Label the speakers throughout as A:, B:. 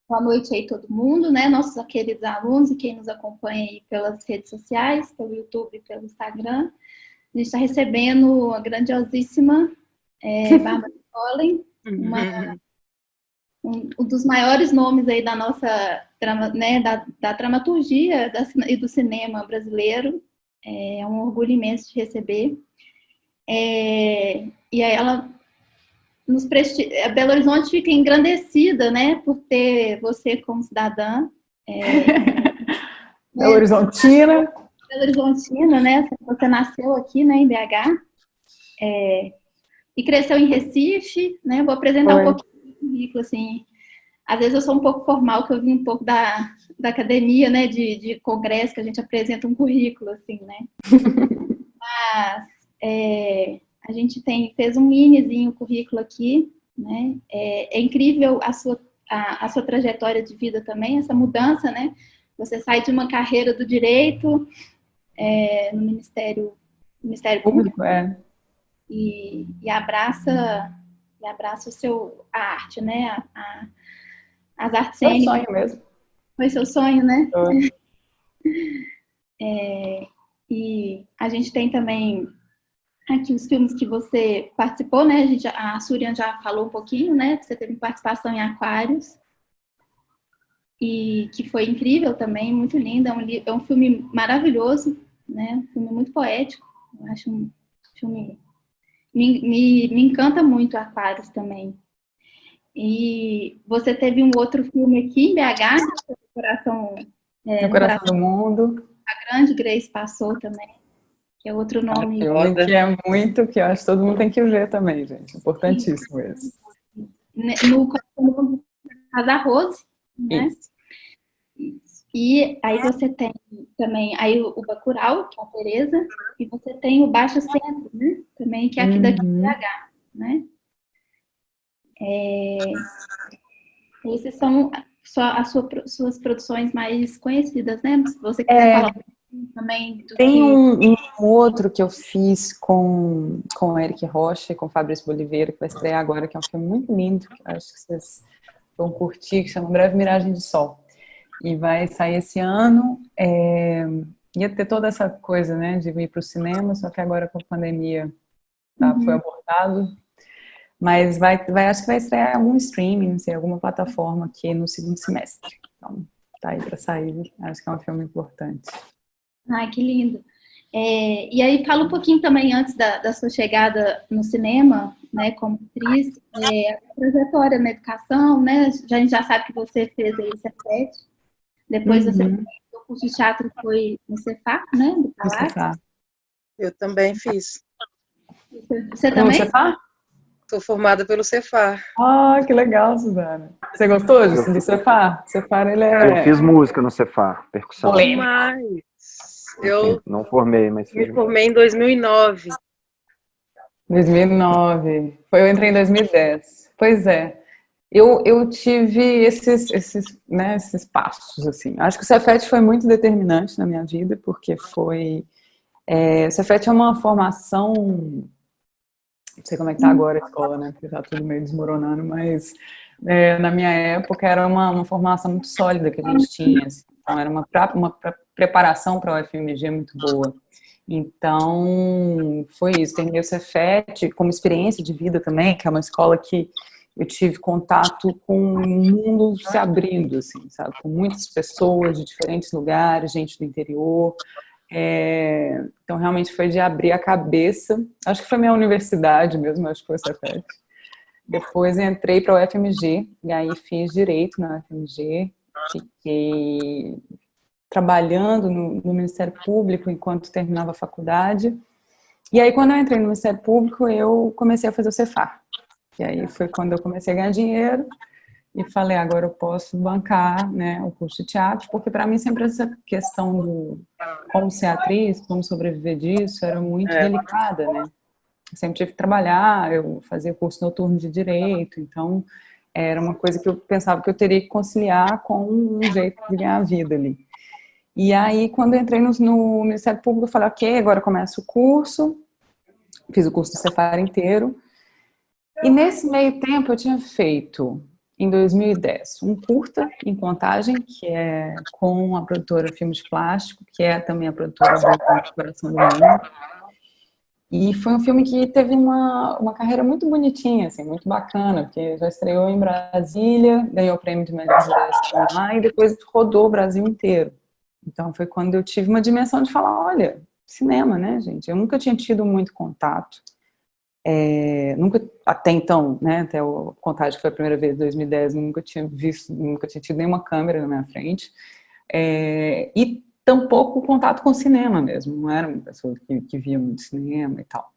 A: Boa noite aí todo mundo, né? Nossos queridos alunos e quem nos acompanha aí pelas redes sociais, pelo YouTube e pelo Instagram. A gente está recebendo a grandiosíssima Bárbara Collen, um dos maiores nomes aí da nossa, né, da dramaturgia e do cinema brasileiro. É um orgulho imenso de receber. E aí ela Belo Horizonte fica engrandecida, né, por ter você como cidadã.
B: Belo Horizontina.
A: Belo Horizontina, né? Você nasceu aqui, né, em BH, e cresceu em Recife, né? Vou apresentar um pouquinho do currículo, assim. Às vezes eu sou um pouco formal, que eu vim um pouco da academia, né, de congresso, que a gente apresenta um currículo, assim, né? Mas a gente fez um minizinho currículo aqui, né? É incrível a sua trajetória de vida também, essa mudança, né? Você sai de uma carreira do direito no Ministério Público e abraça a arte, né? As artes cênicas.
B: Foi sonho mesmo.
A: Foi seu sonho, né? E a gente tem também aqui os filmes que você participou, né? A Surian já falou um pouquinho, né? Que você teve participação em Aquários. E que foi incrível também, muito lindo. É um filme maravilhoso, né? Um filme muito poético. Eu acho um filme... Me encanta muito Aquários também. E você teve um outro filme aqui em BH, No Coração
B: do Mundo.
A: A Grande Grace Passou também, que é outro nome.
B: Filme que é muito, que eu acho que todo mundo tem que ver também, gente. Importantíssimo esse.
A: No Coração do Mundo, Casa Rose, né?
B: Isso.
A: E aí você tem também aí o Bacurau, que é a Tereza, e você tem o Baixo Centro, né? Também, que é aqui daqui de BH, né? Esses são suas produções mais conhecidas, né? Se você quiser falar também do
B: Tem um outro que eu fiz com o Eric Rocha e com o Fabrício Boliveira, que vai estrear agora, que é um filme muito lindo, que eu acho que vocês vão curtir, que chama Breve Miragem de Sol. E vai sair esse ano. Ia ter toda essa coisa, né, de ir para o cinema, só que agora com a pandemia foi abortado. Mas acho que vai estrear em algum streaming, não sei, alguma plataforma aqui no segundo semestre. Então, tá aí para sair. Acho que é um filme importante.
A: Ai, que lindo. E aí, fala um pouquinho também antes da sua chegada no cinema, né, como atriz, a trajetória na educação, né? A gente já sabe que você fez aí o Cefet, depois você fez o curso de teatro, foi no Cefar, né, do Palácio.
C: Eu também fiz.
A: Você também?
B: No Cefar?
C: Sou formada pelo Cefar.
B: Ah, que legal, Suzana. Você gostou do Cefar? Cefar, ele é...
D: Eu fiz música no Cefar, percussão.
C: Demais. Eu
D: não formei, mas fiz.
C: Me formei em 2009.
B: 2009. Eu entrei em 2010. Pois é. Eu tive esses passos, assim. Acho que o Cefet foi muito determinante na minha vida, porque foi... o Cefet é uma formação... Não sei como é que tá agora a escola, né? Porque tá tudo meio desmoronando, mas na minha época era uma formação muito sólida que a gente tinha. Assim. Então era uma preparação para a UFMG muito boa. Então foi isso. Terminei o Cefet como experiência de vida também, que é uma escola que eu tive contato com o mundo se abrindo, assim, sabe? Com muitas pessoas de diferentes lugares, gente do interior. Então realmente foi de abrir a cabeça. Acho que foi minha universidade mesmo, acho que foi o Cefet. Depois entrei para a UFMG e aí fiz direito na UFMG, fiquei trabalhando no Ministério Público enquanto terminava a faculdade. E aí quando eu entrei no Ministério Público eu comecei a fazer o Cefar. E aí foi quando eu comecei a ganhar dinheiro e falei, agora eu posso bancar, né, o curso de teatro, porque para mim sempre essa questão do como ser atriz, como sobreviver disso, era muito delicada, né? Eu sempre tive que trabalhar, eu fazia curso noturno de direito, então era uma coisa que eu pensava que eu teria que conciliar com um jeito de ganhar a vida ali. E aí, quando eu entrei no Ministério Público, eu falei, ok, agora começo o curso, fiz o curso do Cefar inteiro, e nesse meio tempo eu tinha feito em 2010. Um curta em Contagem, que é com a produtora Filmes de Plástico, que é também a produtora do Coração do Mundo. E foi um filme que teve uma carreira muito bonitinha, assim, muito bacana, porque já estreou em Brasília, ganhou o prêmio de melhor direção lá e depois rodou o Brasil inteiro. Então foi quando eu tive uma dimensão de falar, olha, cinema, né, gente? Eu nunca tinha tido muito contato. Nunca, até então, né, até o Contagem, que foi a primeira vez em 2010, nunca tinha visto, nunca tinha tido nenhuma câmera na minha frente, e tampouco contato com cinema mesmo, não era uma pessoa que via muito cinema e tal.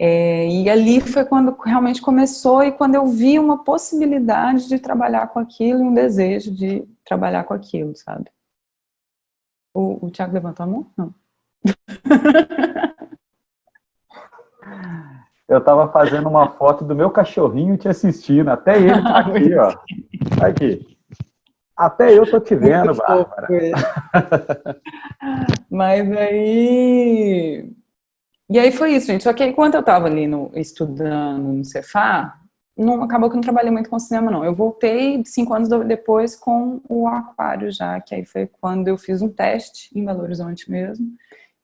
B: E ali foi quando realmente começou, e quando eu vi uma possibilidade de trabalhar com aquilo, um desejo de trabalhar com aquilo, sabe? O Thiago levantou a mão? Não.
E: Eu estava fazendo uma foto do meu cachorrinho te assistindo. Até ele tá aqui, ó. Tá aqui. Até eu tô te vendo, Bárbara.
B: Mas aí... E aí foi isso, gente. Só que aí, quando eu estava ali estudando no Cefar, acabou que eu não trabalhei muito com cinema, não. Eu voltei 5 anos depois com o Aquário já, que aí foi quando eu fiz um teste em Belo Horizonte mesmo,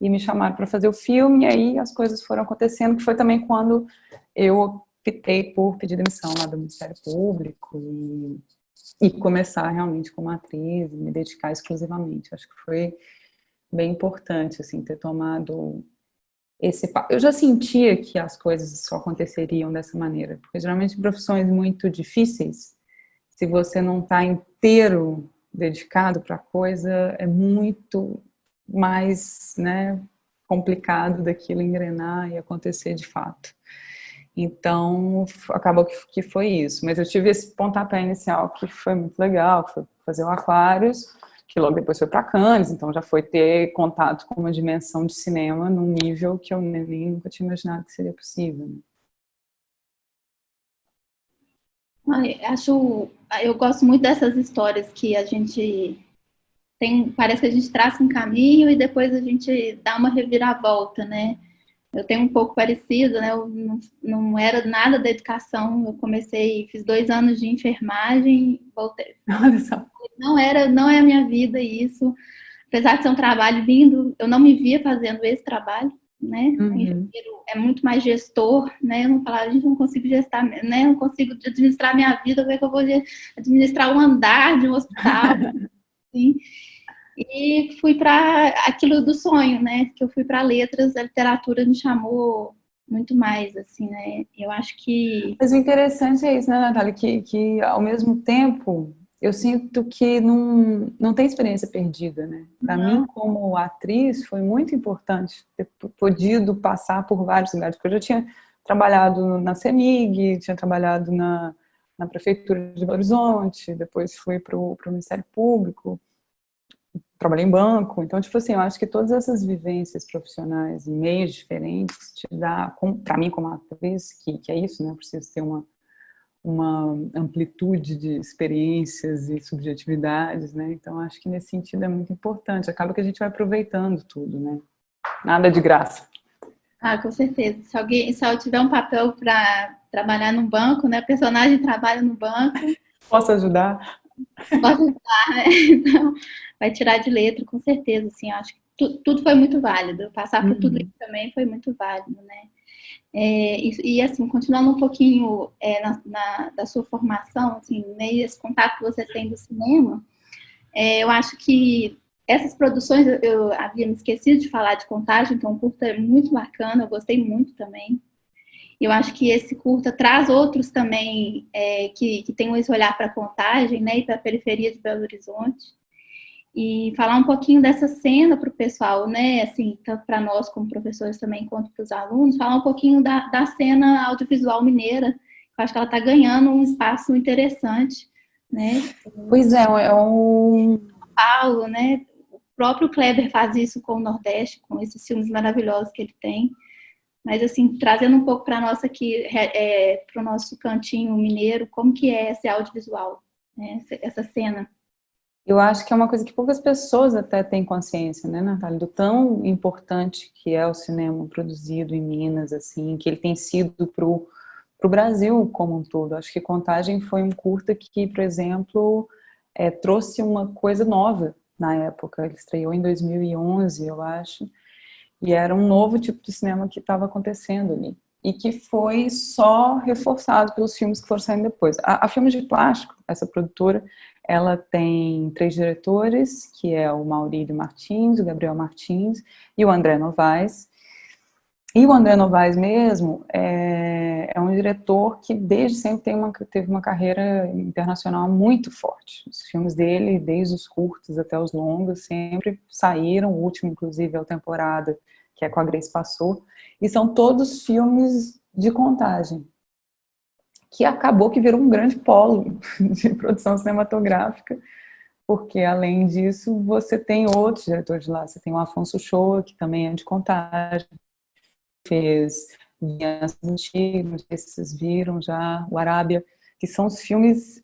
B: e me chamaram para fazer o filme, e aí as coisas foram acontecendo, que foi também quando eu optei por pedir demissão lá do Ministério Público e começar realmente como atriz, e me dedicar exclusivamente. Acho que foi bem importante, assim, ter tomado esse... Eu já sentia que as coisas só aconteceriam dessa maneira, porque geralmente em profissões muito difíceis, se você não está inteiro dedicado para a coisa, é muito mais, né, complicado daquilo engrenar e acontecer de fato. Então, acabou que foi isso. Mas eu tive esse pontapé inicial que foi muito legal, que foi fazer o Aquários, que logo depois foi para Cannes, então já foi ter contato com uma dimensão de cinema num nível que eu nem nunca tinha imaginado que seria possível.
A: Eu gosto muito dessas histórias que a gente tem, parece que a gente traça um caminho e depois a gente dá uma reviravolta, né? Eu tenho um pouco parecido, né? Eu não era nada da educação, eu fiz 2 anos de enfermagem, voltei.
B: Olha só.
A: Não é a minha vida isso. Apesar de ser um trabalho lindo, eu não me via fazendo esse trabalho, né? O engenheiro é muito mais gestor, né? Eu não falava, a gente não consigo gestar, né? Não consigo administrar minha vida, como é que eu vou administrar um andar de um hospital? Assim. E fui para aquilo do sonho, né? Que eu fui para letras, a literatura me chamou muito mais, assim, né? Eu acho que...
B: Mas o interessante é isso, né, Natália? Que ao mesmo tempo, eu sinto que não tem experiência perdida, né? Para mim, como atriz, foi muito importante ter podido passar por vários lugares, porque eu já tinha trabalhado na CEMIG, tinha trabalhado na Prefeitura de Belo Horizonte, depois fui para o Ministério Público, trabalhei em banco, então, tipo assim, eu acho que todas essas vivências profissionais em meios diferentes te dá, para mim como atriz, que é isso, né, eu preciso ter uma amplitude de experiências e subjetividades, né, então acho que nesse sentido é muito importante, acaba que a gente vai aproveitando tudo, né, nada de graça.
A: Com certeza, se eu tiver um papel para trabalhar no banco, né, personagem trabalha no banco...
B: Posso ajudar?
A: Posso ajudar, né, então... vai tirar de letra, com certeza, assim, acho que tudo foi muito válido, passar por tudo isso também foi muito válido, né, e assim, continuando um pouquinho da sua formação, assim, meio esse contato que você tem do cinema, eu acho que essas produções, eu havia me esquecido de falar de Contagem, então o curta é muito bacana, eu gostei muito também. Eu acho que esse curta traz outros também que tem esse olhar para a Contagem, né, e para a periferia de Belo Horizonte. E falar um pouquinho dessa cena para o pessoal, né, assim, tanto para nós como professores também, quanto para os alunos, falar um pouquinho da cena audiovisual mineira. Eu acho que ela está ganhando um espaço interessante, né.
B: Pois é um...
A: Paulo, né, o próprio Kleber faz isso com o Nordeste, com esses filmes maravilhosos que ele tem. Mas, assim, trazendo um pouco para nós aqui, para o nosso cantinho mineiro, como que é esse audiovisual, né, essa cena?
B: Eu acho que é uma coisa que poucas pessoas até têm consciência, né, Natália, do tão importante que é o cinema produzido em Minas, assim, que ele tem sido para o Brasil como um todo. Acho que Contagem foi um curta que, por exemplo, trouxe uma coisa nova na época. Ele estreou em 2011, eu acho, e era um novo tipo de cinema que estava acontecendo ali. E que foi só reforçado pelos filmes que foram saindo depois. A Filmes de Plástico, essa produtora, ela tem 3 diretores, que é o Maurílio Martins, o Gabriel Martins e o André Novaes. E o André Novaes mesmo é um diretor que desde sempre teve uma carreira internacional muito forte. Os filmes dele, desde os curtos até os longos, sempre saíram. O último, inclusive, é o Temporada, que é com a Grace Passou. E são todos filmes de contagem, que acabou que virou um grande polo de produção cinematográfica, porque, além disso, você tem outros diretores lá. Você tem o Afonso Shoa, que também é de contagem, fez Vianças Antigas, não sei se vocês viram já, o Arábia, que são os filmes,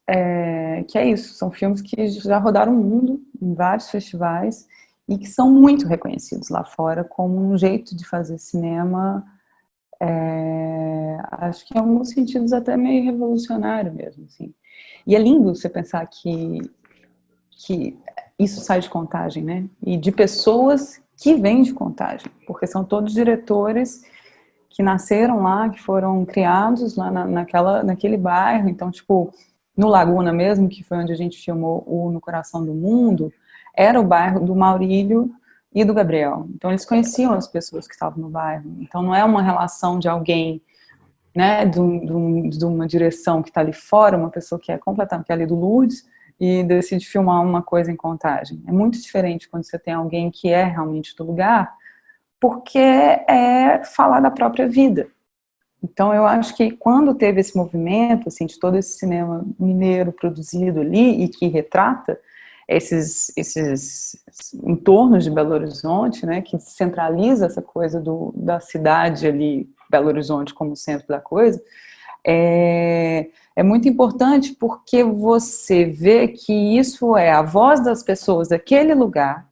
B: que é isso, são filmes que já rodaram o mundo em vários festivais e que são muito reconhecidos lá fora como um jeito de fazer cinema, acho que em alguns sentidos até meio revolucionário mesmo, assim. E é lindo você pensar que isso sai de Contagem, né? E de pessoas que vêm de Contagem, porque são todos diretores que nasceram lá, que foram criados lá naquele bairro. Então, tipo, no Laguna mesmo, que foi onde a gente filmou o No Coração do Mundo, era o bairro do Maurílio e do Gabriel. Então, eles conheciam as pessoas que estavam no bairro. Então, não é uma relação de alguém, né, de uma direção que está ali fora, uma pessoa que é completamente, que é ali do Lourdes, e decide filmar uma coisa em Contagem. É muito diferente quando você tem alguém que é realmente do lugar, porque é falar da própria vida. Então, eu acho que quando teve esse movimento, assim, de todo esse cinema mineiro produzido ali, e que retrata esses entornos de Belo Horizonte, né, que centraliza essa coisa da cidade ali, Belo Horizonte como centro da coisa, é muito importante porque você vê que isso é a voz das pessoas daquele lugar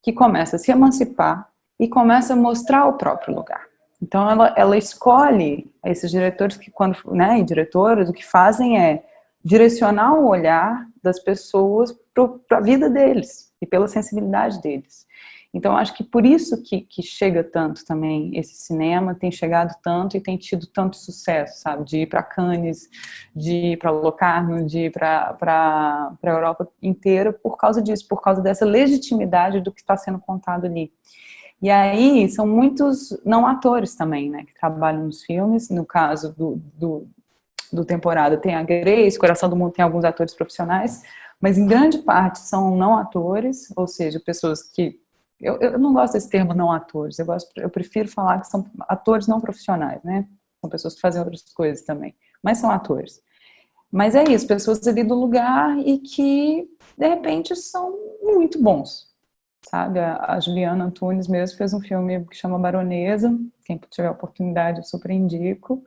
B: que começa a se emancipar e começa a mostrar o próprio lugar. Então ela escolhe esses diretores que e diretoras, o que fazem é direcionar o olhar das pessoas para a vida deles e pela sensibilidade deles. Então, acho que por isso que chega tanto também esse cinema, tem chegado tanto e tem tido tanto sucesso, sabe? De ir para Cannes, de ir para Locarno, de ir para a Europa inteira, por causa disso, por causa dessa legitimidade do que está sendo contado ali. E aí, são muitos não atores também, né? Que trabalham nos filmes. No caso do Temporada, tem a Grace, Coração do Mundo tem alguns atores profissionais, mas em grande parte são não atores, ou seja, pessoas que... Eu não gosto desse termo não atores, eu prefiro falar que são atores não profissionais, né? São pessoas que fazem outras coisas também, mas são atores. Mas é isso, pessoas ali do lugar e que, de repente, são muito bons, sabe? A Juliana Antunes mesmo fez um filme que chama Baronesa, quem tiver a oportunidade eu super indico,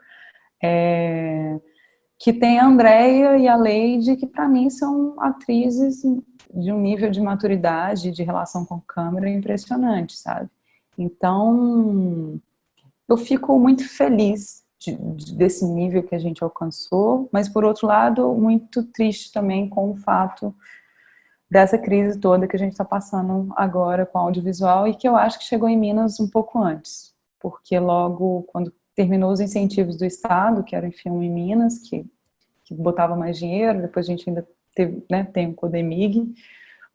B: que tem a Andréia e a Leide, que para mim são atrizes de um nível de maturidade, de relação com câmera impressionante, sabe? Então, eu fico muito feliz desse nível que a gente alcançou, mas, por outro lado, muito triste também com o fato dessa crise toda que a gente está passando agora com o audiovisual e que eu acho que chegou em Minas um pouco antes, porque logo quando terminou os incentivos do Estado, que era em filme em Minas, que botava mais dinheiro, depois a gente ainda teve, né, tem o Codemig,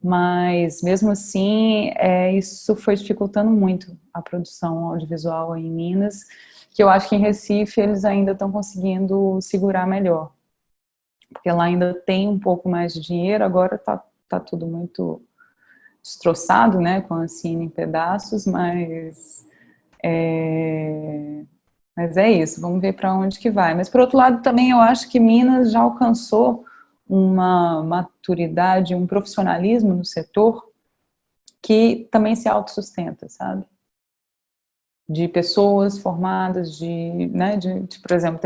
B: mas mesmo assim isso foi dificultando muito a produção audiovisual em Minas, que eu acho que em Recife eles ainda estão conseguindo segurar melhor, porque lá ainda tem um pouco mais de dinheiro, agora tá tudo muito destroçado, né, com a Cine em pedaços, mas é isso, vamos ver para onde que vai. Mas, por outro lado, também eu acho que Minas já alcançou uma maturidade, um profissionalismo no setor que também se autossustenta, sabe? De pessoas formadas, né, por exemplo,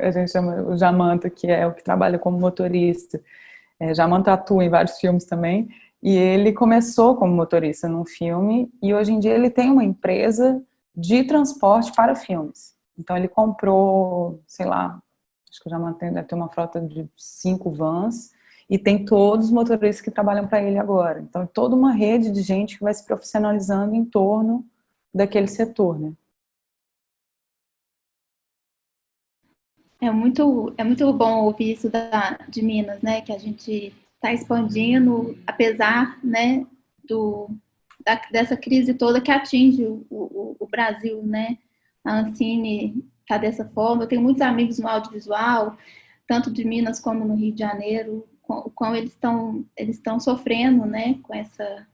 B: a gente chama o Jamanta, que é o que trabalha como motorista. Jamanta atua em vários filmes também, e ele começou como motorista num filme, e hoje em dia ele tem uma empresa de transporte para filmes. Então ele comprou, sei lá, acho que já mantém, deve ter uma frota de 5 vans, e tem todos os motoristas que trabalham para ele agora. Então, é toda uma rede de gente que vai se profissionalizando em torno daquele setor, né?
A: É muito bom ouvir isso de Minas, né? Que a gente está expandindo, apesar, né, dessa crise toda que atinge o Brasil, né? A Ancine está dessa forma. Eu tenho muitos amigos no audiovisual, tanto de Minas como no Rio de Janeiro, o qual eles estão sofrendo, né? Com essa,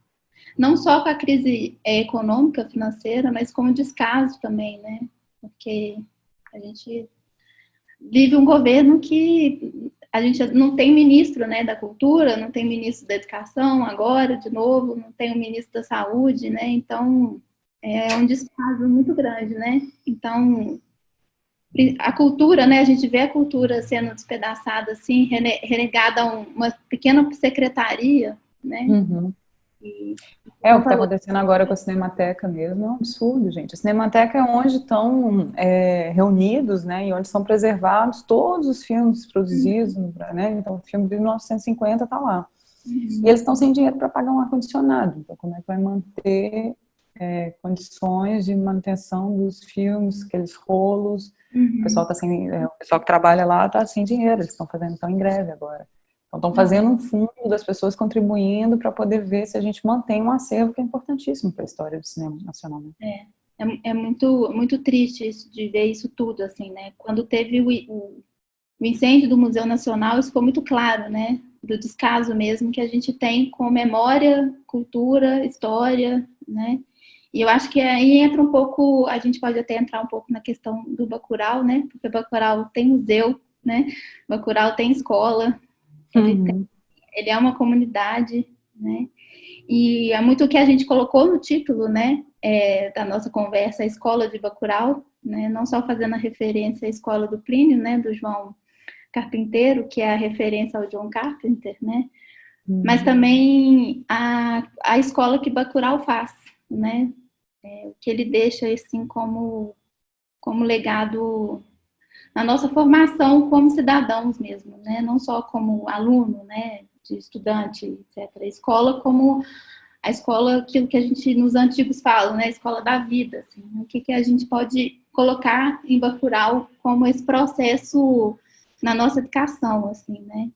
A: não só com a crise econômica, financeira, mas com o descaso também, né? Porque a gente vive um governo que a gente não tem ministro, né, da cultura, não tem ministro da educação agora, de novo, não tem o ministro da saúde, né, então é um descaso muito grande, né, então a cultura, né, a gente vê a cultura sendo despedaçada, assim, renegada a uma pequena secretaria, né.
B: Uhum. O que está acontecendo agora com a Cinemateca mesmo é um absurdo, gente. A Cinemateca é onde estão reunidos, né, e onde são preservados todos os filmes produzidos, né, então o filme de 1950 está lá. E eles estão sem dinheiro para pagar um ar-condicionado, então como é que vai manter condições de manutenção dos filmes, aqueles rolos? O pessoal o pessoal que trabalha lá está sem dinheiro, eles estão em greve agora. Então, estão fazendo um fundo das pessoas contribuindo para poder ver se a gente mantém um acervo que é importantíssimo para a história do cinema nacional. Né?
A: É muito, muito triste isso, de ver isso tudo, assim, né? Quando teve o incêndio do Museu Nacional, isso ficou muito claro, né? Do descaso mesmo que a gente tem com memória, cultura, história, né? E eu acho que aí entra um pouco, a gente pode até entrar um pouco na questão do Bacurau, né? Porque Bacurau tem museu, né? Bacurau tem escola, ele é uma comunidade, né? E é muito o que a gente colocou no título, né, da nossa conversa, a Escola de Bacurau, né, não só fazendo a referência à escola do Plínio, né, do João Carpinteiro, que é a referência ao John Carpenter, né, mas também a escola que Bacurau faz, né, o que ele deixa, assim, como legado na nossa formação como cidadãos mesmo, né? Não só como aluno, né? De estudante, etc. A escola como a escola, aquilo que a gente nos antigos falam, né? A escola da vida, assim. O que a gente pode colocar em Bacurau como esse processo na nossa educação, assim, né?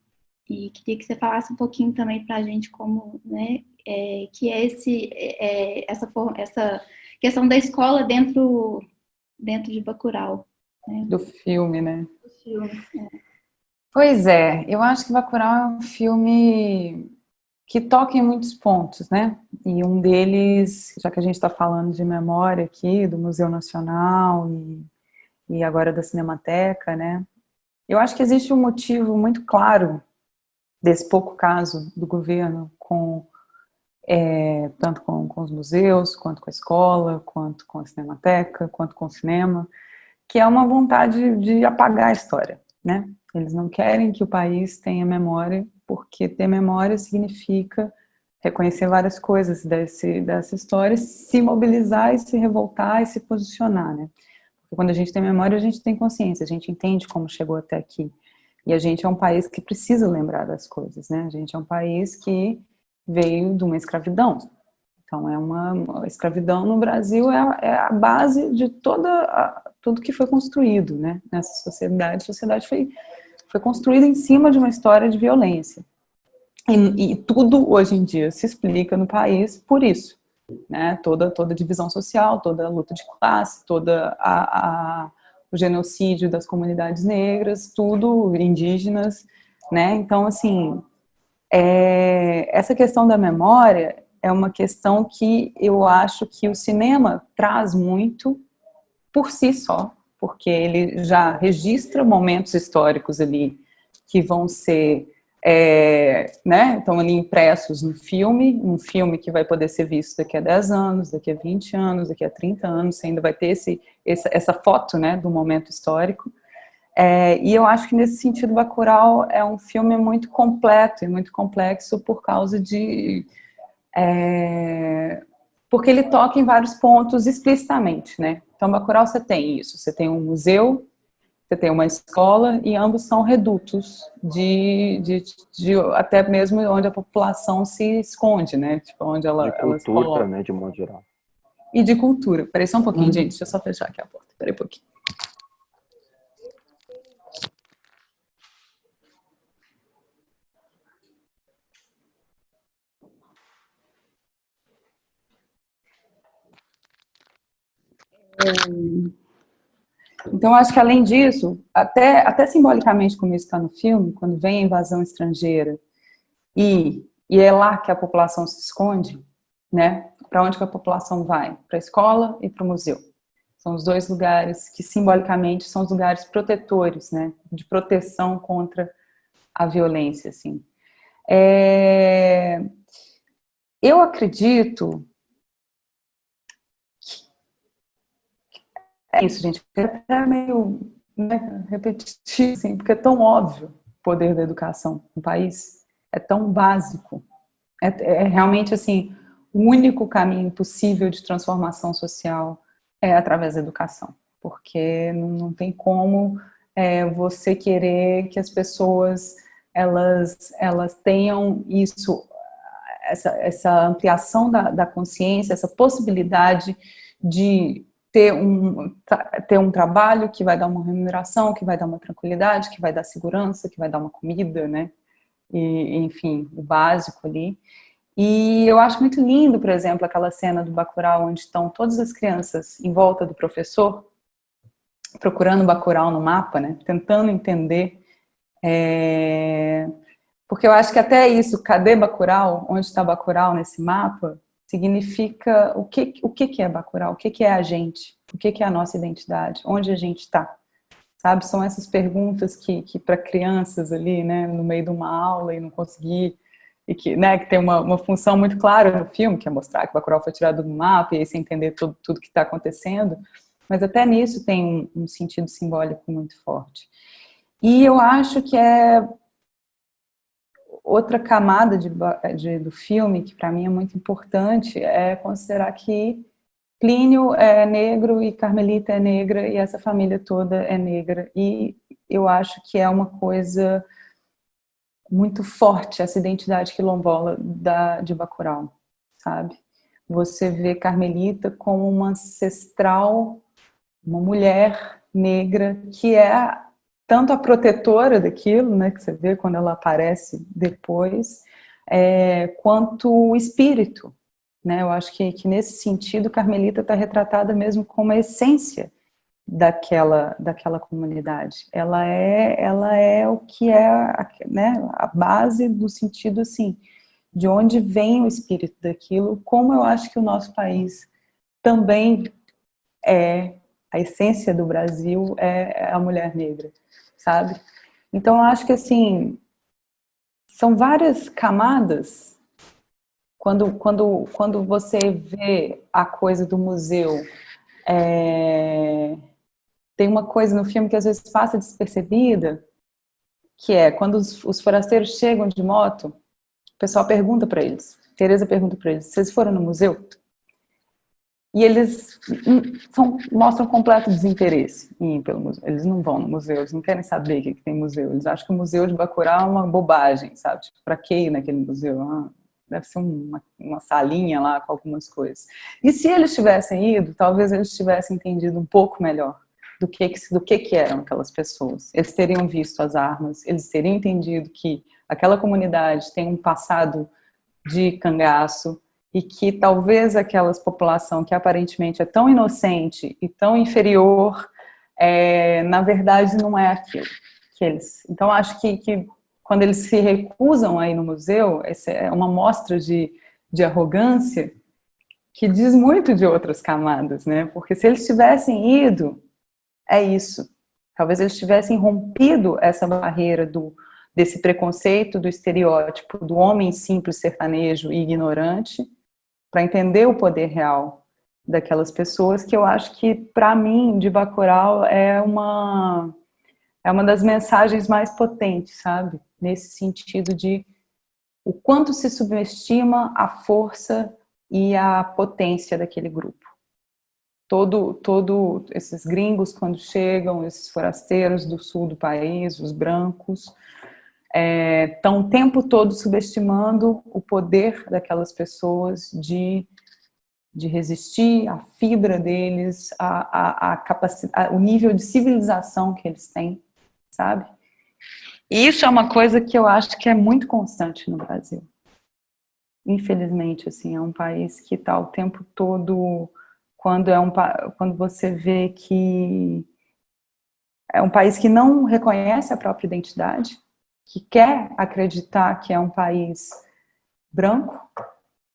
A: E queria que você falasse um pouquinho também para a gente como, né? Que é essa questão da escola dentro de Bacurau. Né?
B: Do filme, né? Do filme, Pois é, eu acho que Bacurau é um filme que toca em muitos pontos, né? E um deles, já que a gente está falando de memória aqui, do Museu Nacional e agora da Cinemateca, né? Eu acho que existe um motivo muito claro desse pouco caso do governo tanto com os museus, quanto com a escola, quanto com a Cinemateca, quanto com o cinema, que é uma vontade de apagar a história, né? Eles não querem que o país tenha memória, porque ter memória significa reconhecer várias coisas dessa história, se mobilizar e se revoltar e se posicionar, né? Porque quando a gente tem memória, a gente tem consciência, a gente entende como chegou até aqui. E a gente é um país que precisa lembrar das coisas, né? A gente é um país que veio de uma escravidão. Então, a escravidão no Brasil é a base de tudo que foi construído, né, nessa sociedade. A sociedade foi construída em cima de uma história de violência. E tudo, hoje em dia, se explica no país por isso. Né, toda a divisão social, toda a luta de classe, toda o genocídio das comunidades negras, tudo indígenas. Né? Então, assim, essa questão da memória é uma questão que eu acho que o cinema traz muito por si só, porque ele já registra momentos históricos ali que vão ser, né, estão ali impressos no filme, um filme que vai poder ser visto daqui a 10 anos, daqui a 20 anos, daqui a 30 anos, você ainda vai ter essa foto, né, do momento histórico. E eu acho que nesse sentido Bacurau é um filme muito completo e muito complexo por causa porque ele toca em vários pontos explicitamente, né? Então, Bacurau você tem isso, você tem um museu, você tem uma escola, e ambos são redutos de até mesmo onde a população se esconde, né? Tipo, onde
D: De
B: ela se
D: cultura,
B: coloca.
D: né, de modo geral.
B: E de cultura. Peraí só um pouquinho, gente, deixa eu só fechar aqui a porta. Peraí um pouquinho. Então, acho que além disso, até simbolicamente como isso está no filme, quando vem a invasão estrangeira e é lá que a população se esconde, né? Para onde que a população vai? Para a escola e para o museu. São os dois lugares que simbolicamente são os lugares protetores, né? De proteção contra a violência, assim. Eu acredito. É isso, gente. É até meio, né, repetitivo, assim, porque é tão óbvio o poder da educação no país. É tão básico. É realmente, assim, o único caminho possível de transformação social é através da educação. Porque não tem como você querer que as pessoas elas tenham isso, essa ampliação da consciência, essa possibilidade de ter um trabalho que vai dar uma remuneração, que vai dar uma tranquilidade, que vai dar segurança, que vai dar uma comida, né? E, enfim, o básico ali. E eu acho muito lindo, por exemplo, aquela cena do Bacurau, onde estão todas as crianças em volta do professor, procurando Bacurau no mapa, né? Tentando entender. Porque eu acho que até isso, cadê Bacurau? Onde está Bacurau nesse mapa? Significa o que é Bacurau? O que é a gente? O que é a nossa identidade? Onde a gente está? Sabe? São essas perguntas que para crianças ali, né, no meio de uma aula e não conseguir, e que, né, que tem uma função muito clara no filme, que é mostrar que Bacurau foi tirado do mapa e aí você entender tudo que está acontecendo, mas até nisso tem um sentido simbólico muito forte. E eu acho que outra camada do filme, que para mim é muito importante, é considerar que Plínio é negro e Carmelita é negra e essa família toda é negra. E eu acho que é uma coisa muito forte, essa identidade quilombola de Bacurau, sabe? Você vê Carmelita como uma ancestral, uma mulher negra que é tanto a protetora daquilo, né, que você vê quando ela aparece depois, quanto o espírito, né? Eu acho que nesse sentido Carmelita está retratada mesmo como a essência daquela comunidade. Ela é o que é, né, a base do sentido assim, de onde vem o espírito daquilo, como eu acho que o nosso país também a essência do Brasil é a mulher negra, sabe? Então eu acho que assim são várias camadas. Quando você vê a coisa do museu, tem uma coisa no filme que às vezes passa despercebida, que é quando os forasteiros chegam de moto, o pessoal pergunta para eles, Tereza pergunta para eles, vocês foram no museu? E eles mostram completo desinteresse em ir pelo museu. Eles não vão no museu, eles não querem saber o que tem museu. Eles acham que o museu de Bacurau é uma bobagem, sabe? Tipo, para que ir naquele museu? Deve ser uma salinha lá com algumas coisas. E se eles tivessem ido, talvez eles tivessem entendido um pouco melhor do que eram aquelas pessoas. Eles teriam visto as armas, eles teriam entendido que aquela comunidade tem um passado de cangaço, e que talvez aquela população que aparentemente é tão inocente e tão inferior, na verdade não é aquilo que eles... Então acho que quando eles se recusam a ir no museu, essa é uma mostra de arrogância que diz muito de outras camadas, né? Porque se eles tivessem ido, é isso. Talvez eles tivessem rompido essa barreira desse preconceito, do estereótipo do homem simples, sertanejo e ignorante, para entender o poder real daquelas pessoas, que eu acho que, para mim, de Bacurau, é uma das mensagens mais potentes, sabe? Nesse sentido de o quanto se subestima a força e a potência daquele grupo. esses gringos quando chegam, esses forasteiros do sul do país, os brancos, estão o tempo todo subestimando o poder daquelas pessoas de resistir, a fibra deles, a capacidade, o nível de civilização que eles têm, sabe? E isso é uma coisa que eu acho que é muito constante no Brasil. Infelizmente, assim, é um país que está o tempo todo, quando você vê que é um país que não reconhece a própria identidade, que quer acreditar que é um país branco,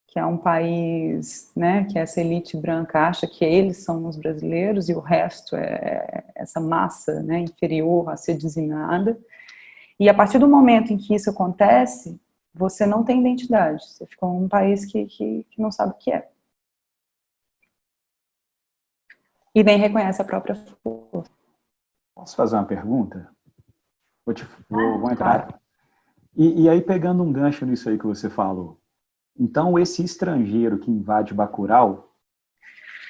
B: que é um país, né, que essa elite branca acha que eles são os brasileiros e o resto é essa massa, né, inferior a ser dizimada. E a partir do momento em que isso acontece, você não tem identidade. Você fica um país que não sabe o que é. E nem reconhece a própria força.
E: Posso fazer uma pergunta? Vou entrar. E aí, pegando um gancho nisso aí que você falou, então esse estrangeiro que invade Bacurau,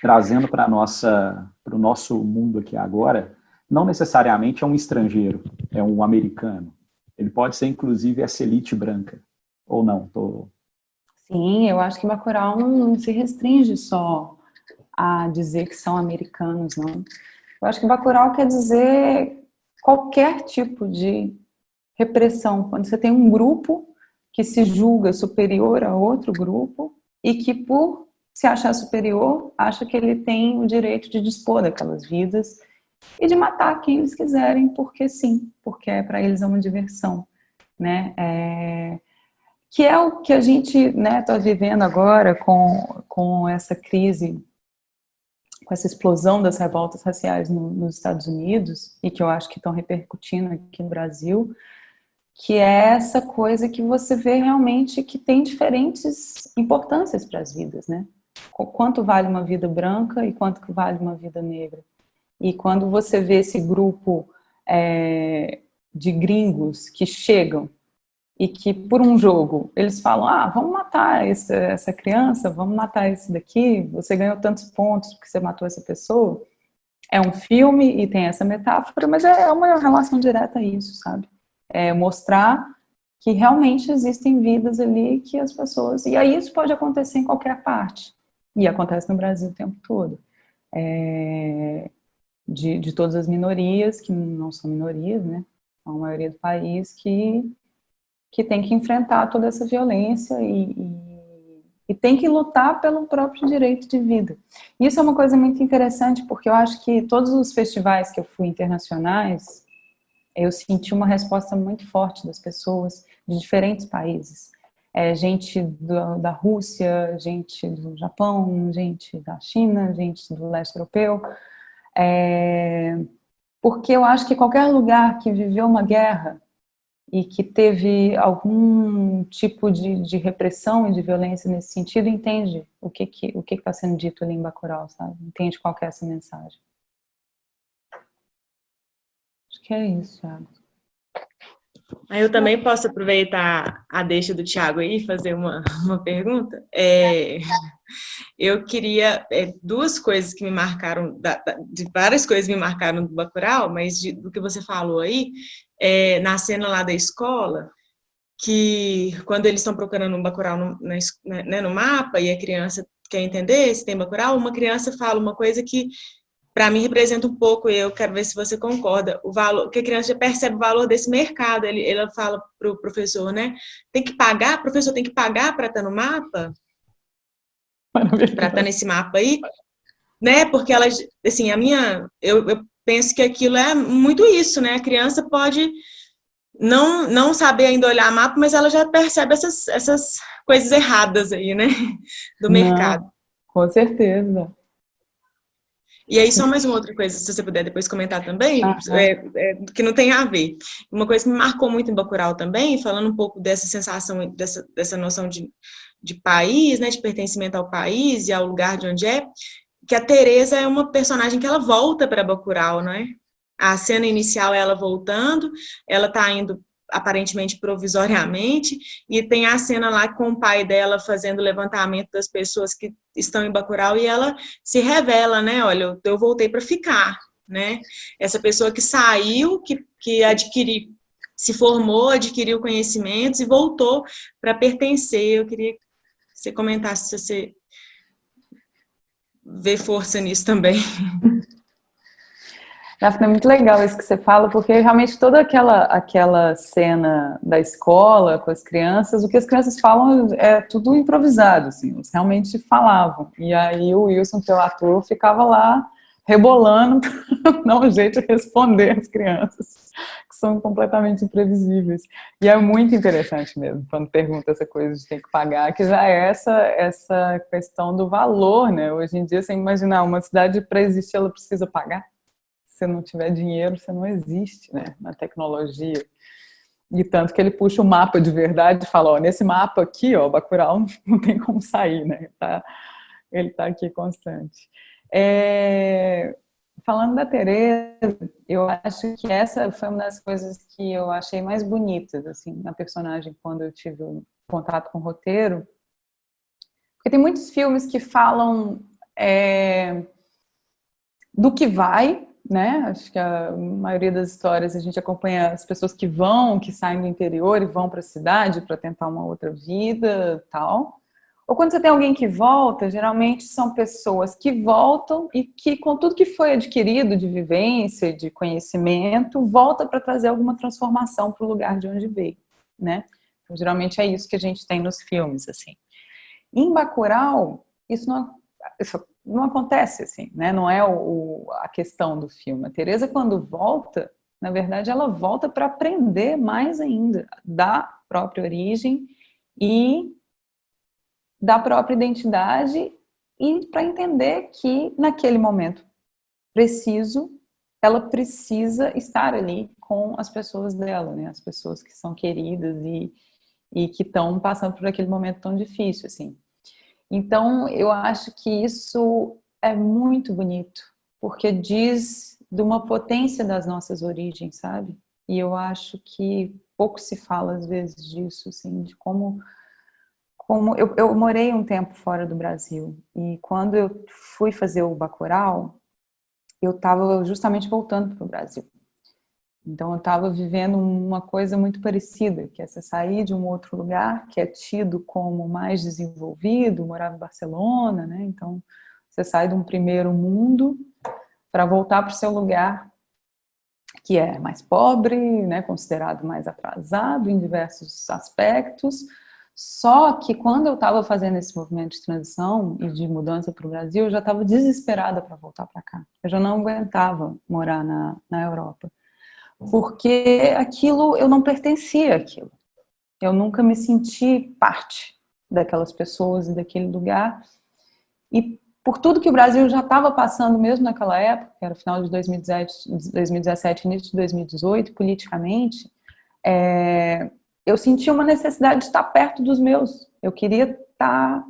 E: trazendo para o nosso mundo aqui agora, não necessariamente é um estrangeiro, é um americano. Ele pode ser, inclusive, essa elite branca. Ou não?
B: Sim, eu acho que Bacurau não se restringe só a dizer que são americanos, não. Eu acho que Bacurau quer dizer qualquer tipo de repressão. Quando você tem um grupo que se julga superior a outro grupo e que, por se achar superior, acha que ele tem o direito de dispor daquelas vidas e de matar quem eles quiserem, porque sim, porque para eles é uma diversão, né? Que é o que a gente, né, está vivendo agora com essa crise, com essa explosão das revoltas raciais nos Estados Unidos, e que eu acho que estão repercutindo aqui no Brasil, que é essa coisa que você vê realmente que tem diferentes importâncias para as vidas, né? Quanto vale uma vida branca e quanto que vale uma vida negra. E quando você vê esse grupo de gringos que chegam e que, por um jogo, eles falam, vamos matar essa criança, vamos matar esse daqui, você ganhou tantos pontos porque você matou essa pessoa. É um filme e tem essa metáfora, mas é uma relação direta a isso, sabe? É mostrar que realmente existem vidas ali que as pessoas... E aí isso pode acontecer em qualquer parte. E acontece no Brasil o tempo todo. De todas as minorias, que não são minorias, né? A maioria do país que tem que enfrentar toda essa violência e tem que lutar pelo próprio direito de vida. Isso é uma coisa muito interessante, porque eu acho que todos os festivais que eu fui internacionais, eu senti uma resposta muito forte das pessoas de diferentes países. Gente da Rússia, gente do Japão, gente da China, gente do leste europeu, porque eu acho que qualquer lugar que viveu uma guerra e que teve algum tipo de repressão e de violência nesse sentido, entende o que está sendo dito ali em Bacurau, sabe? Entende qual que é essa mensagem. Acho que é isso, Thiago.
F: Eu também posso aproveitar a deixa do Thiago aí e fazer uma pergunta. Eu queria duas coisas que me marcaram, de várias coisas me marcaram do Bacurau, mas do que você falou aí, na cena lá da escola, que quando eles estão procurando um Bacurau no mapa e a criança quer entender se tem Bacurau, uma criança fala uma coisa que para mim representa um pouco, e eu quero ver se você concorda, o valor, que a criança já percebe o valor desse mercado. Ela fala para o professor, né? Tem que pagar, professor, tem que pagar para estar no mapa? Para estar nesse mapa aí, né? Porque ela, assim, eu penso que aquilo é muito isso, né? A criança pode não saber ainda olhar mapa, mas ela já percebe essas coisas erradas aí, né? Do mercado.
B: Não, com certeza.
F: E aí, só mais uma outra coisa, se você puder depois comentar também, que não tem a ver. Uma coisa que me marcou muito em Bacurau também, falando um pouco dessa sensação, dessa noção de país, né, de pertencimento ao país e ao lugar de onde é, que a Teresa é uma personagem que ela volta para Bacurau, não é? A cena inicial é ela voltando, ela está indo aparentemente provisoriamente, e tem a cena lá com o pai dela fazendo o levantamento das pessoas que estão em Bacurau, e ela se revela, né, olha, eu voltei para ficar, né, essa pessoa que saiu, que adquiriu, se formou, adquiriu conhecimentos e voltou para pertencer. Eu queria que você comentasse se você vê força nisso também.
B: Daphne, é muito legal isso que você fala, porque realmente toda aquela cena da escola com as crianças, o que as crianças falam é tudo improvisado, assim, eles realmente falavam. E aí o Wilson, que é o ator, ficava lá rebolando para dar um jeito de responder às crianças, que são completamente imprevisíveis. E é muito interessante mesmo, quando pergunta essa coisa de ter que pagar, que já é essa questão do valor, né? Hoje em dia, você imaginar, uma cidade para existir, ela precisa pagar. Se não tiver dinheiro, você não existe, né, na tecnologia. E tanto que ele puxa o mapa de verdade e fala, ó, nesse mapa aqui, ó, Bacurau não tem como sair, né, ele tá aqui constante. Falando da Teresa, eu acho que essa foi uma das coisas que eu achei mais bonitas, assim, na personagem, quando eu tive contato com o roteiro, porque tem muitos filmes que falam do que vai, né? Acho que a maioria das histórias a gente acompanha as pessoas que saem do interior e vão para a cidade para tentar uma outra vida, tal. Ou quando você tem alguém que volta, geralmente são pessoas que voltam e que, com tudo que foi adquirido de vivência, de conhecimento, volta para trazer alguma transformação para o lugar de onde veio, né? Então, geralmente é isso que a gente tem nos filmes, assim. Em Bacurau, isso não acontece, assim, né? Não é a questão do filme. A Teresa, quando volta, na verdade, ela volta para aprender mais ainda da própria origem e da própria identidade e para entender que, naquele momento ela precisa estar ali com as pessoas dela, né? As pessoas que são queridas e que estão passando por aquele momento tão difícil, assim. Então, eu acho que isso é muito bonito, porque diz de uma potência das nossas origens, sabe? E eu acho que pouco se fala, às vezes, disso, assim, de como eu morei um tempo fora do Brasil, e quando eu fui fazer o Bacurau, eu estava justamente voltando para o Brasil. Então, eu estava vivendo uma coisa muito parecida, que é você sair de um outro lugar, que é tido como mais desenvolvido, morava em Barcelona, né? Então, você sai de um primeiro mundo para voltar para o seu lugar, que é mais pobre, né? Considerado mais atrasado em diversos aspectos. Só que quando eu estava fazendo esse movimento de transição e de mudança para o Brasil, eu já estava desesperada para voltar para cá. Eu já não aguentava morar na Europa. Porque aquilo, eu não pertencia àquilo. Eu nunca me senti parte daquelas pessoas e daquele lugar. E por tudo que o Brasil já estava passando mesmo naquela época, que era o final de 2017, início de 2018, politicamente, eu sentia uma necessidade de estar perto dos meus. Eu queria estar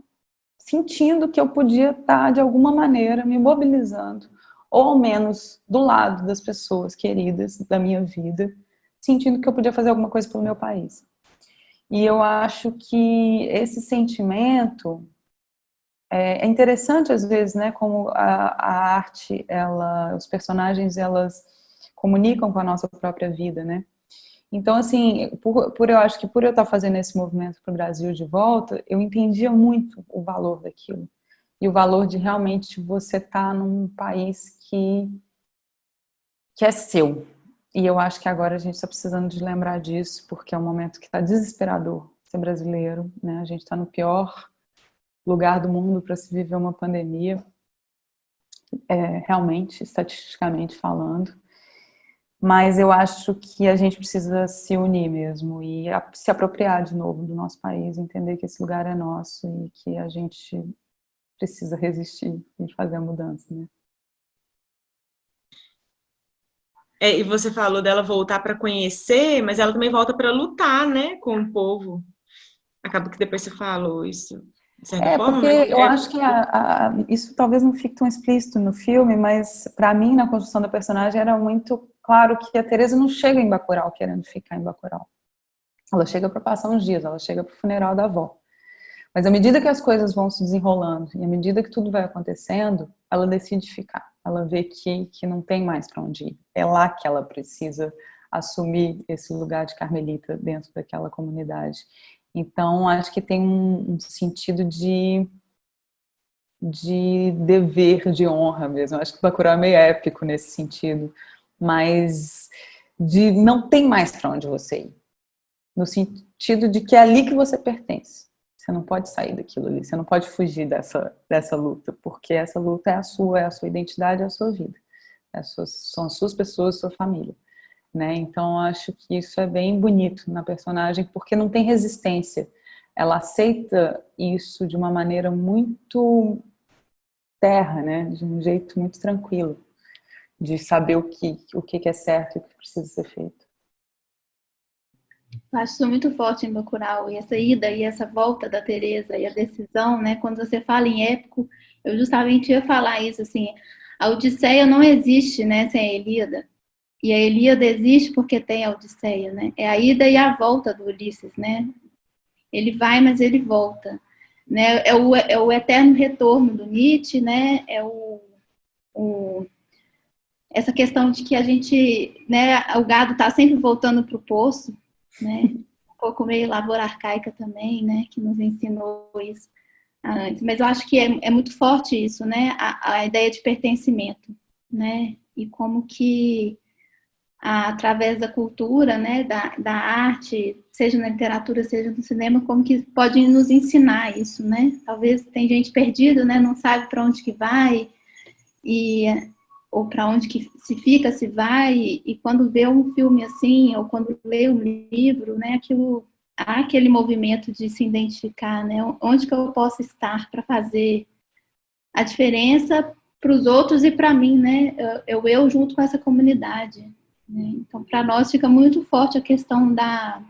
B: sentindo que eu podia estar, de alguma maneira, me mobilizando, ou ao menos do lado das pessoas queridas da minha vida, sentindo que eu podia fazer alguma coisa pelo meu país. E eu acho que esse sentimento é interessante, às vezes, né, como a arte, os personagens, elas comunicam com a nossa própria vida, né? Então, assim, eu acho que por eu estar fazendo esse movimento para o Brasil de volta, eu entendia muito o valor daquilo. E o valor de realmente você estar num país que é seu. E eu acho que agora a gente está precisando de lembrar disso, porque é um momento que está desesperador ser brasileiro, né? A gente está no pior lugar do mundo para se viver uma pandemia, realmente, estatisticamente falando. Mas eu acho que a gente precisa se unir mesmo e se apropriar de novo do nosso país, entender que esse lugar é nosso e que a gente precisa resistir e fazer a mudança, né?
F: E você falou dela voltar para conhecer, mas ela também volta para lutar, né, com o povo. Acaba que depois você falou isso, de certa forma.
B: Porque eu acho que isso talvez não fique tão explícito no filme, mas para mim, na construção da personagem, era muito claro que a Teresa não chega em Bacurau querendo ficar em Bacurau. Ela chega para passar uns dias, ela chega para o funeral da avó. Mas à medida que as coisas vão se desenrolando e à medida que tudo vai acontecendo, ela decide ficar. Ela vê que não tem mais para onde ir. É lá que ela precisa assumir esse lugar de carmelita dentro daquela comunidade. Então, acho que tem um sentido de dever, de honra mesmo. Acho que o Bacurau é meio épico nesse sentido, mas de não tem mais para onde você ir. No sentido de que é ali que você pertence. Você não pode sair daquilo ali, você não pode fugir dessa luta, porque essa luta é a sua identidade, é a sua vida. São as suas pessoas, sua família. Né? Então, acho que isso é bem bonito na personagem, porque não tem resistência. Ela aceita isso de uma maneira muito terra, né? De um jeito muito tranquilo, de saber o que é certo e o que precisa ser feito.
A: Eu acho isso muito forte em Bacurau, e essa ida e essa volta da Teresa e a decisão, né? Quando você fala em épico, eu justamente ia falar isso, assim, a Odisseia não existe, né, sem a Ilíada. E a Ilíada existe porque tem a Odisseia, né? É a ida e a volta do Ulisses, né? Ele vai, mas ele volta. Né? É o eterno retorno do Nietzsche, né? Essa questão de que a gente, né, o gado está sempre voltando para o poço, né? Um pouco meio lavoura arcaica também, né? Que nos ensinou isso antes. Mas eu acho que é muito forte isso, né? A ideia de pertencimento, né? E como que através da cultura, né, da arte, seja na literatura, seja no cinema, como que pode nos ensinar isso, né? Talvez tem gente perdida, né, não sabe para onde que vai, ou para onde que se fica, se vai, e quando vê um filme assim, ou quando lê um livro, né, há aquele movimento de se identificar, né, onde que eu posso estar para fazer a diferença para os outros e para mim, né, eu junto com essa comunidade. Então, para nós fica muito forte a questão da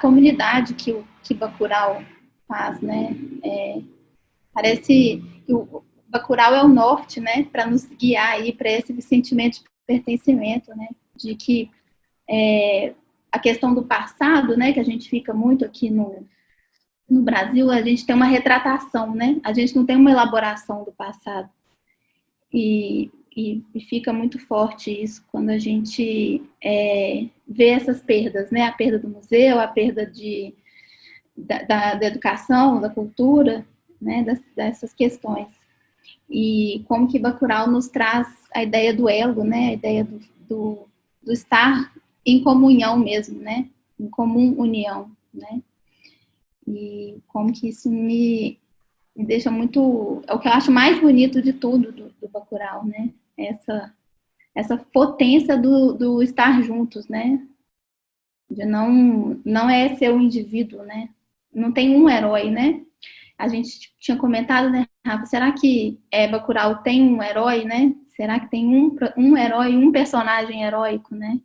A: comunidade que Bacurau faz, né? Parece que o Bacurau é o norte, né? Para nos guiar aí para esse sentimento de pertencimento, né? De que a questão do passado, né? Que a gente fica muito aqui no Brasil, a gente tem uma retratação, né? A gente não tem uma elaboração do passado. E fica muito forte isso quando a gente vê essas perdas, né? A perda do museu, a perda da educação, da cultura, né? Dessas questões. E como que Bacurau nos traz a ideia do elo, né? A ideia do estar em comunhão mesmo, né? Em comum união, né? E como que isso me deixa muito... É o que eu acho mais bonito de tudo do Bacurau, né? Essa potência do estar juntos, né? De não é ser um indivíduo, né? Não tem um herói, né? A gente tinha comentado, né, Rafa? Será que Bacurau tem um herói, né? Será que tem um herói, um personagem heróico, né?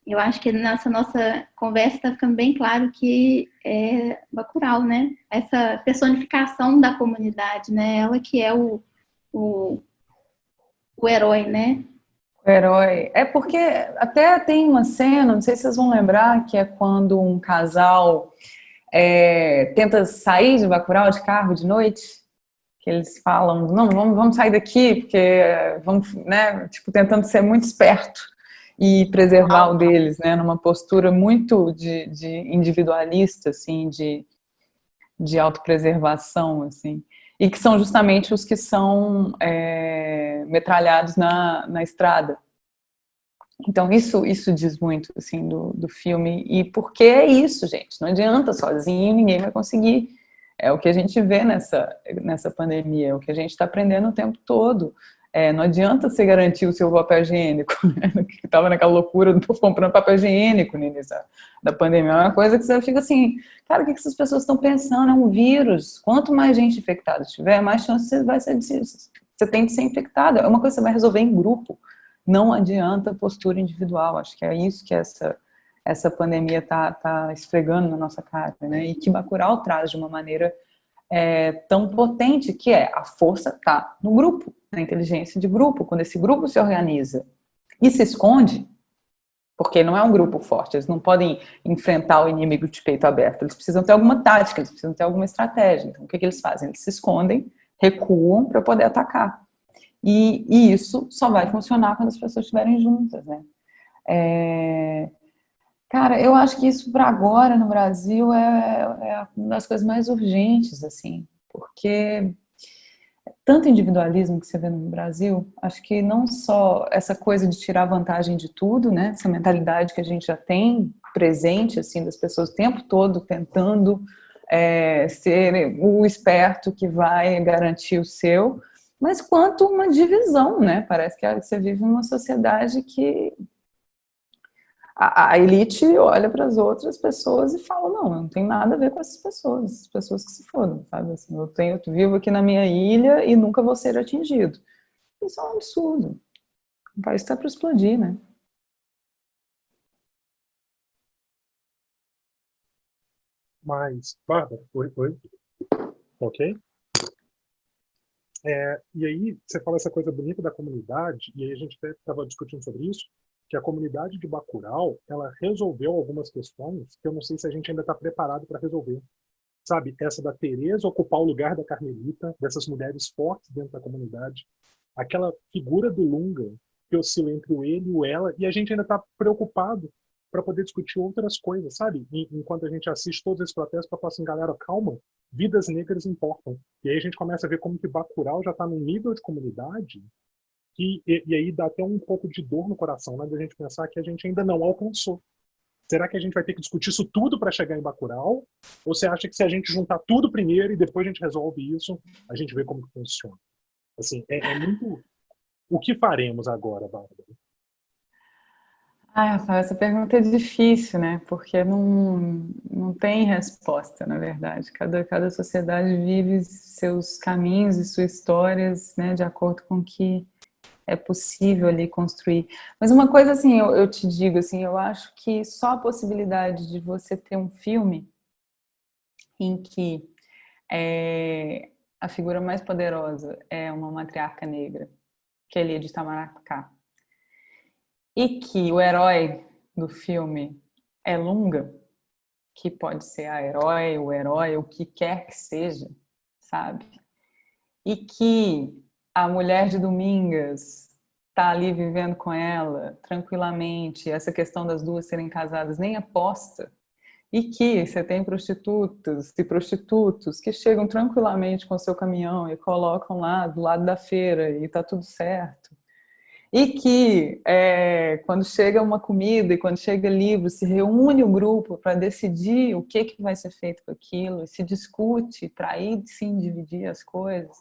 A: Eu acho que nessa nossa conversa está ficando bem claro que é Bacurau, né? Essa personificação da comunidade, né? Ela que é o herói, né?
B: O herói. É porque até tem uma cena, não sei se vocês vão lembrar, que é quando um casal tenta sair de Bacurau de carro de noite, que eles falam, não, vamos sair daqui, porque vamos, né, tipo, tentando ser muito esperto e preservar o deles, né, numa postura muito de individualista, assim, de autopreservação, assim. E que são justamente os que são metralhados na estrada. Então, isso diz muito, assim, do filme. E porque é isso, gente. Não adianta sozinho, ninguém vai conseguir. É o que a gente vê nessa pandemia, é o que a gente está aprendendo o tempo todo. Não adianta você garantir o seu papel higiênico, né? Que estava naquela loucura do povo comprando papel higiênico no início da pandemia. É uma coisa que você fica assim, cara, o que essas pessoas estão pensando? É um vírus. Quanto mais gente infectada tiver, mais chance você tem de ser infectado. É uma coisa que você vai resolver em grupo. Não adianta postura individual. Acho que é isso que essa pandemia tá esfregando na nossa cara, né? E que Bacurau traz de uma maneira tão potente, que a força está no grupo, na inteligência de grupo. Quando esse grupo se organiza e se esconde, Porque não é um grupo forte, eles não podem enfrentar o inimigo de peito aberto, eles precisam ter alguma tática, eles precisam ter alguma estratégia. Então, o que eles fazem? Eles se escondem, recuam para poder atacar. E isso só vai funcionar quando as pessoas estiverem juntas, né? Cara, eu acho que isso para agora no Brasil é uma das coisas mais urgentes, assim, porque tanto individualismo que você vê no Brasil, acho que não só essa coisa de tirar vantagem de tudo, né? Essa mentalidade que a gente já tem presente, assim, das pessoas o tempo todo tentando ser o esperto que vai garantir o seu, mas quanto uma divisão, né? Parece que você vive numa sociedade que a elite olha para as outras pessoas e fala, não, eu não tenho nada a ver com essas pessoas que se foram, sabe? Assim, eu vivo aqui na minha ilha e nunca vou ser atingido. Isso é um absurdo. O país está para explodir, né?
G: Mas, Bárbara, oi, ok? E aí, você fala essa coisa bonita da comunidade, e aí a gente até estava discutindo sobre isso, que a comunidade de Bacurau, ela resolveu algumas questões que eu não sei se a gente ainda está preparado para resolver. Sabe, essa da Teresa ocupar o lugar da Carmelita, dessas mulheres fortes dentro da comunidade, aquela figura do Lunga, que oscila entre o ele e o ela, e a gente ainda está preocupado para poder discutir outras coisas, sabe? Enquanto a gente assiste todos esses protestos, para falar assim, galera, calma, vidas negras importam. E aí a gente começa a ver como que Bacurau já está num nível de comunidade e aí dá até um pouco de dor no coração, né, da gente pensar que a gente ainda não alcançou. Será que a gente vai ter que discutir isso tudo para chegar em Bacurau? Ou você acha que se a gente juntar tudo primeiro e depois a gente resolve isso, a gente vê como que funciona? Assim, é muito... O que faremos agora, Bárbara?
B: Rafael, essa pergunta é difícil, né? Porque não tem resposta, na verdade. Cada sociedade vive seus caminhos e suas histórias, né, de acordo com o que é possível ali construir. Mas uma coisa assim, eu te digo assim, eu acho que só a possibilidade de você ter um filme em que a figura mais poderosa é uma matriarca negra, que é Lia de Itamaracá, e que o herói do filme é Lunga, que pode ser a herói, o herói, o que quer que seja, sabe? E que a mulher de Domingas está ali vivendo com ela tranquilamente, essa questão das duas serem casadas nem aposta, e que você tem prostitutas e prostitutos que chegam tranquilamente com o seu caminhão e colocam lá do lado da feira e está tudo certo. E que quando chega uma comida e quando chega livro, se reúne o grupo para decidir o que vai ser feito com aquilo, e se discute para aí sim dividir as coisas.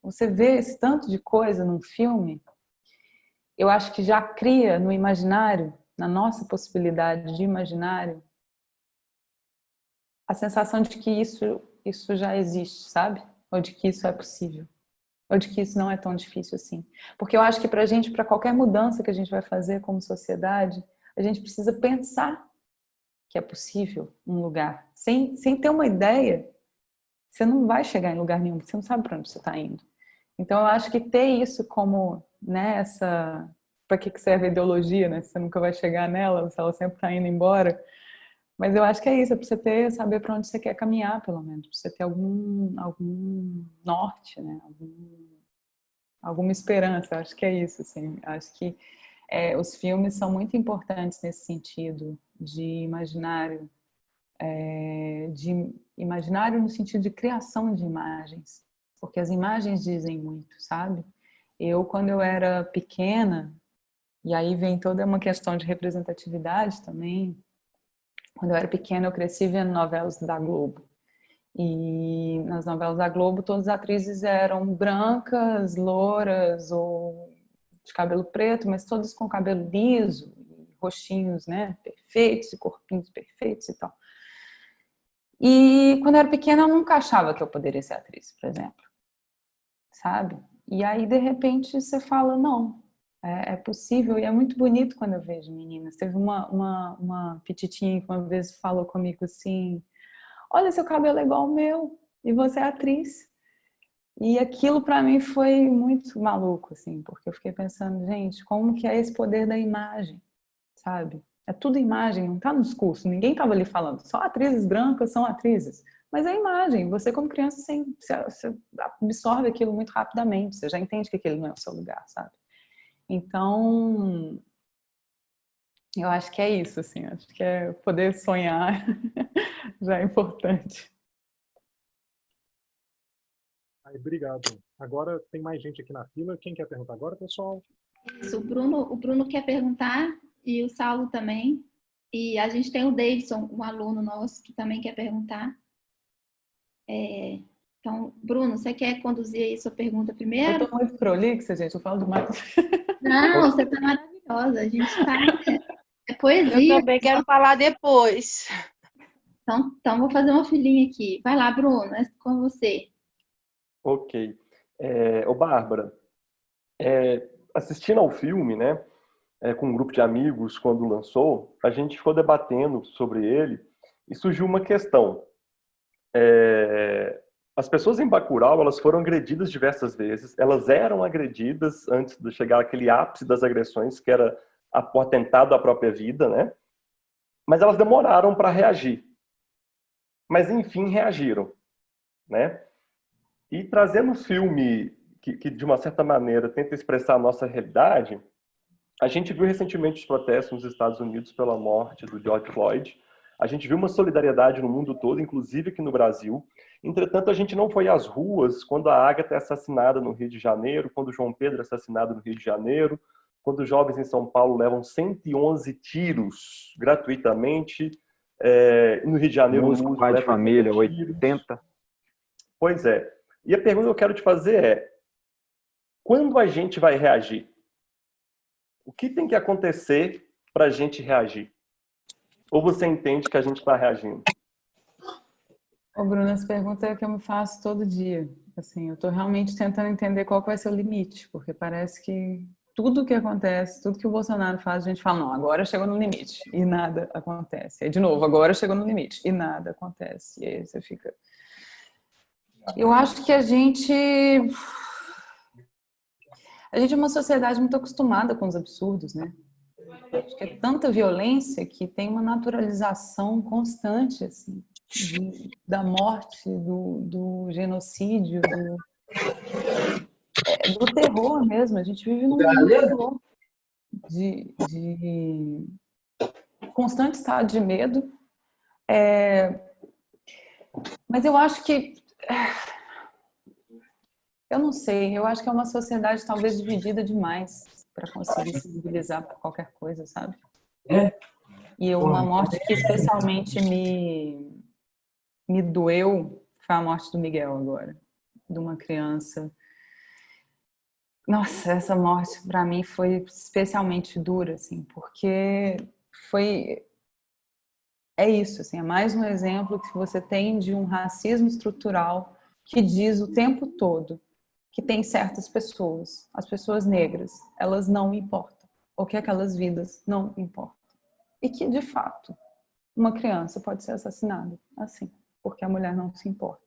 B: Você vê esse tanto de coisa num filme, eu acho que já cria no imaginário, na nossa possibilidade de imaginário, a sensação de que isso já existe, sabe? Ou de que isso é possível. Ou de que isso não é tão difícil assim. Porque eu acho que pra gente, para qualquer mudança que a gente vai fazer como sociedade, a gente precisa pensar que é possível um lugar. Sem ter uma ideia, você não vai chegar em lugar nenhum, você não sabe para onde você está indo. Então eu acho que ter isso como, né, para que serve a ideologia, né? Você nunca vai chegar nela, se ela sempre está indo embora. Mas eu acho que é isso, é para você saber para onde você quer caminhar, pelo menos, para você ter algum norte, né? Alguma esperança. Acho que é isso, assim. Acho que os filmes são muito importantes nesse sentido de imaginário no sentido de criação de imagens, porque as imagens dizem muito, sabe? Quando eu era pequena, e aí vem toda uma questão de representatividade também. Quando eu era pequena, eu cresci vendo novelas da Globo. E nas novelas da Globo, todas as atrizes eram brancas, louras ou de cabelo preto, mas todas com cabelo liso, rostinhos, né, perfeitos e corpinhos perfeitos e tal. E quando eu era pequena, eu nunca achava que eu poderia ser atriz, por exemplo. Sabe? E aí, de repente, você fala, não, é possível, e é muito bonito quando eu vejo meninas. Teve uma petitinha que uma vez falou comigo assim, olha, seu cabelo é igual ao meu, e você é atriz. E aquilo para mim foi muito maluco, assim, porque eu fiquei pensando, gente, como que é esse poder da imagem, sabe? É tudo imagem, não está no discurso. Ninguém estava ali falando, só atrizes brancas são atrizes. Mas é imagem. Você, como criança, você absorve aquilo muito rapidamente. Você já entende que aquele não é o seu lugar, sabe? Então, eu acho que é isso, assim. Acho que é poder sonhar já é importante.
G: Aí, obrigado. Agora tem mais gente aqui na fila. Quem quer perguntar agora, pessoal?
A: Isso, o Bruno quer perguntar e o Saulo também. E a gente tem o Davidson, um aluno nosso, que também quer perguntar. Então, Bruno, você quer conduzir aí sua pergunta primeiro?
B: Eu tô muito prolixa, gente. Eu falo demais.
A: Não, você tá maravilhosa. A gente tá... É
H: Eu
A: poesia.
H: também quero falar depois.
A: Então, vou fazer uma filhinha aqui. Vai lá, Bruno, é com você.
I: Ok. Ô, Bárbara, assistindo ao filme, né, com um grupo de amigos, quando lançou, a gente ficou debatendo sobre ele e surgiu uma questão. As pessoas em Bacurau, elas foram agredidas diversas vezes, elas eram agredidas antes de chegar àquele ápice das agressões, que era o atentado à própria vida, né? Mas elas demoraram para reagir. Mas, enfim, reagiram, né? E trazendo um filme que, de uma certa maneira, tenta expressar a nossa realidade, a gente viu recentemente os protestos nos Estados Unidos pela morte do George Floyd. A gente viu uma solidariedade no mundo todo, inclusive aqui no Brasil. Entretanto, a gente não foi às ruas quando a Agatha é assassinada no Rio de Janeiro, quando o João Pedro é assassinado no Rio de Janeiro, quando os jovens em São Paulo levam 111 tiros gratuitamente, no Rio de Janeiro...
D: Músico, pai de família,
I: tiros.
D: 80.
I: Pois é. E a pergunta que eu quero te fazer é, quando a gente vai reagir? O que tem que acontecer para a gente reagir? Ou você entende que a gente está reagindo?
B: Ô, Bruno, essa pergunta é que eu me faço todo dia. Assim, eu estou realmente tentando entender qual vai ser o limite, porque parece que tudo que acontece, tudo que o Bolsonaro faz, a gente fala, não, agora chegou no limite, e nada acontece. Aí, de novo, agora chegou no limite, e nada acontece. E aí você fica... Eu acho que a gente é uma sociedade muito acostumada com os absurdos, né? Acho que é tanta violência que tem uma naturalização constante, assim, da morte, do genocídio, do terror mesmo. A gente vive num terror de constante estado de medo. Mas eu acho que... Eu não sei, eu acho que é uma sociedade talvez dividida demais para conseguir se mobilizar por qualquer coisa, sabe? E uma morte que especialmente me doeu foi a morte do Miguel agora, de uma criança. Nossa, essa morte para mim foi especialmente dura, assim, porque é isso, assim, é mais um exemplo que você tem de um racismo estrutural que diz o tempo todo que tem certas pessoas, as pessoas negras, elas não importam, ou que aquelas vidas não importam. E que, de fato, uma criança pode ser assassinada assim, porque a mulher não se importa.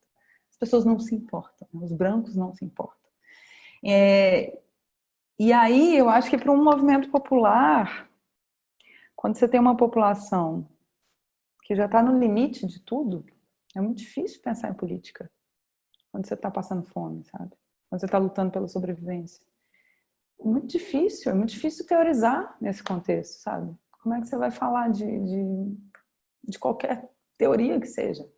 B: As pessoas não se importam, os brancos não se importam. E aí, eu acho que para um movimento popular, quando você tem uma população que já está no limite de tudo, é muito difícil pensar em política. Quando você está passando fome, sabe? Quando você está lutando pela sobrevivência. É muito difícil teorizar nesse contexto, sabe? Como é que você vai falar de qualquer teoria que seja?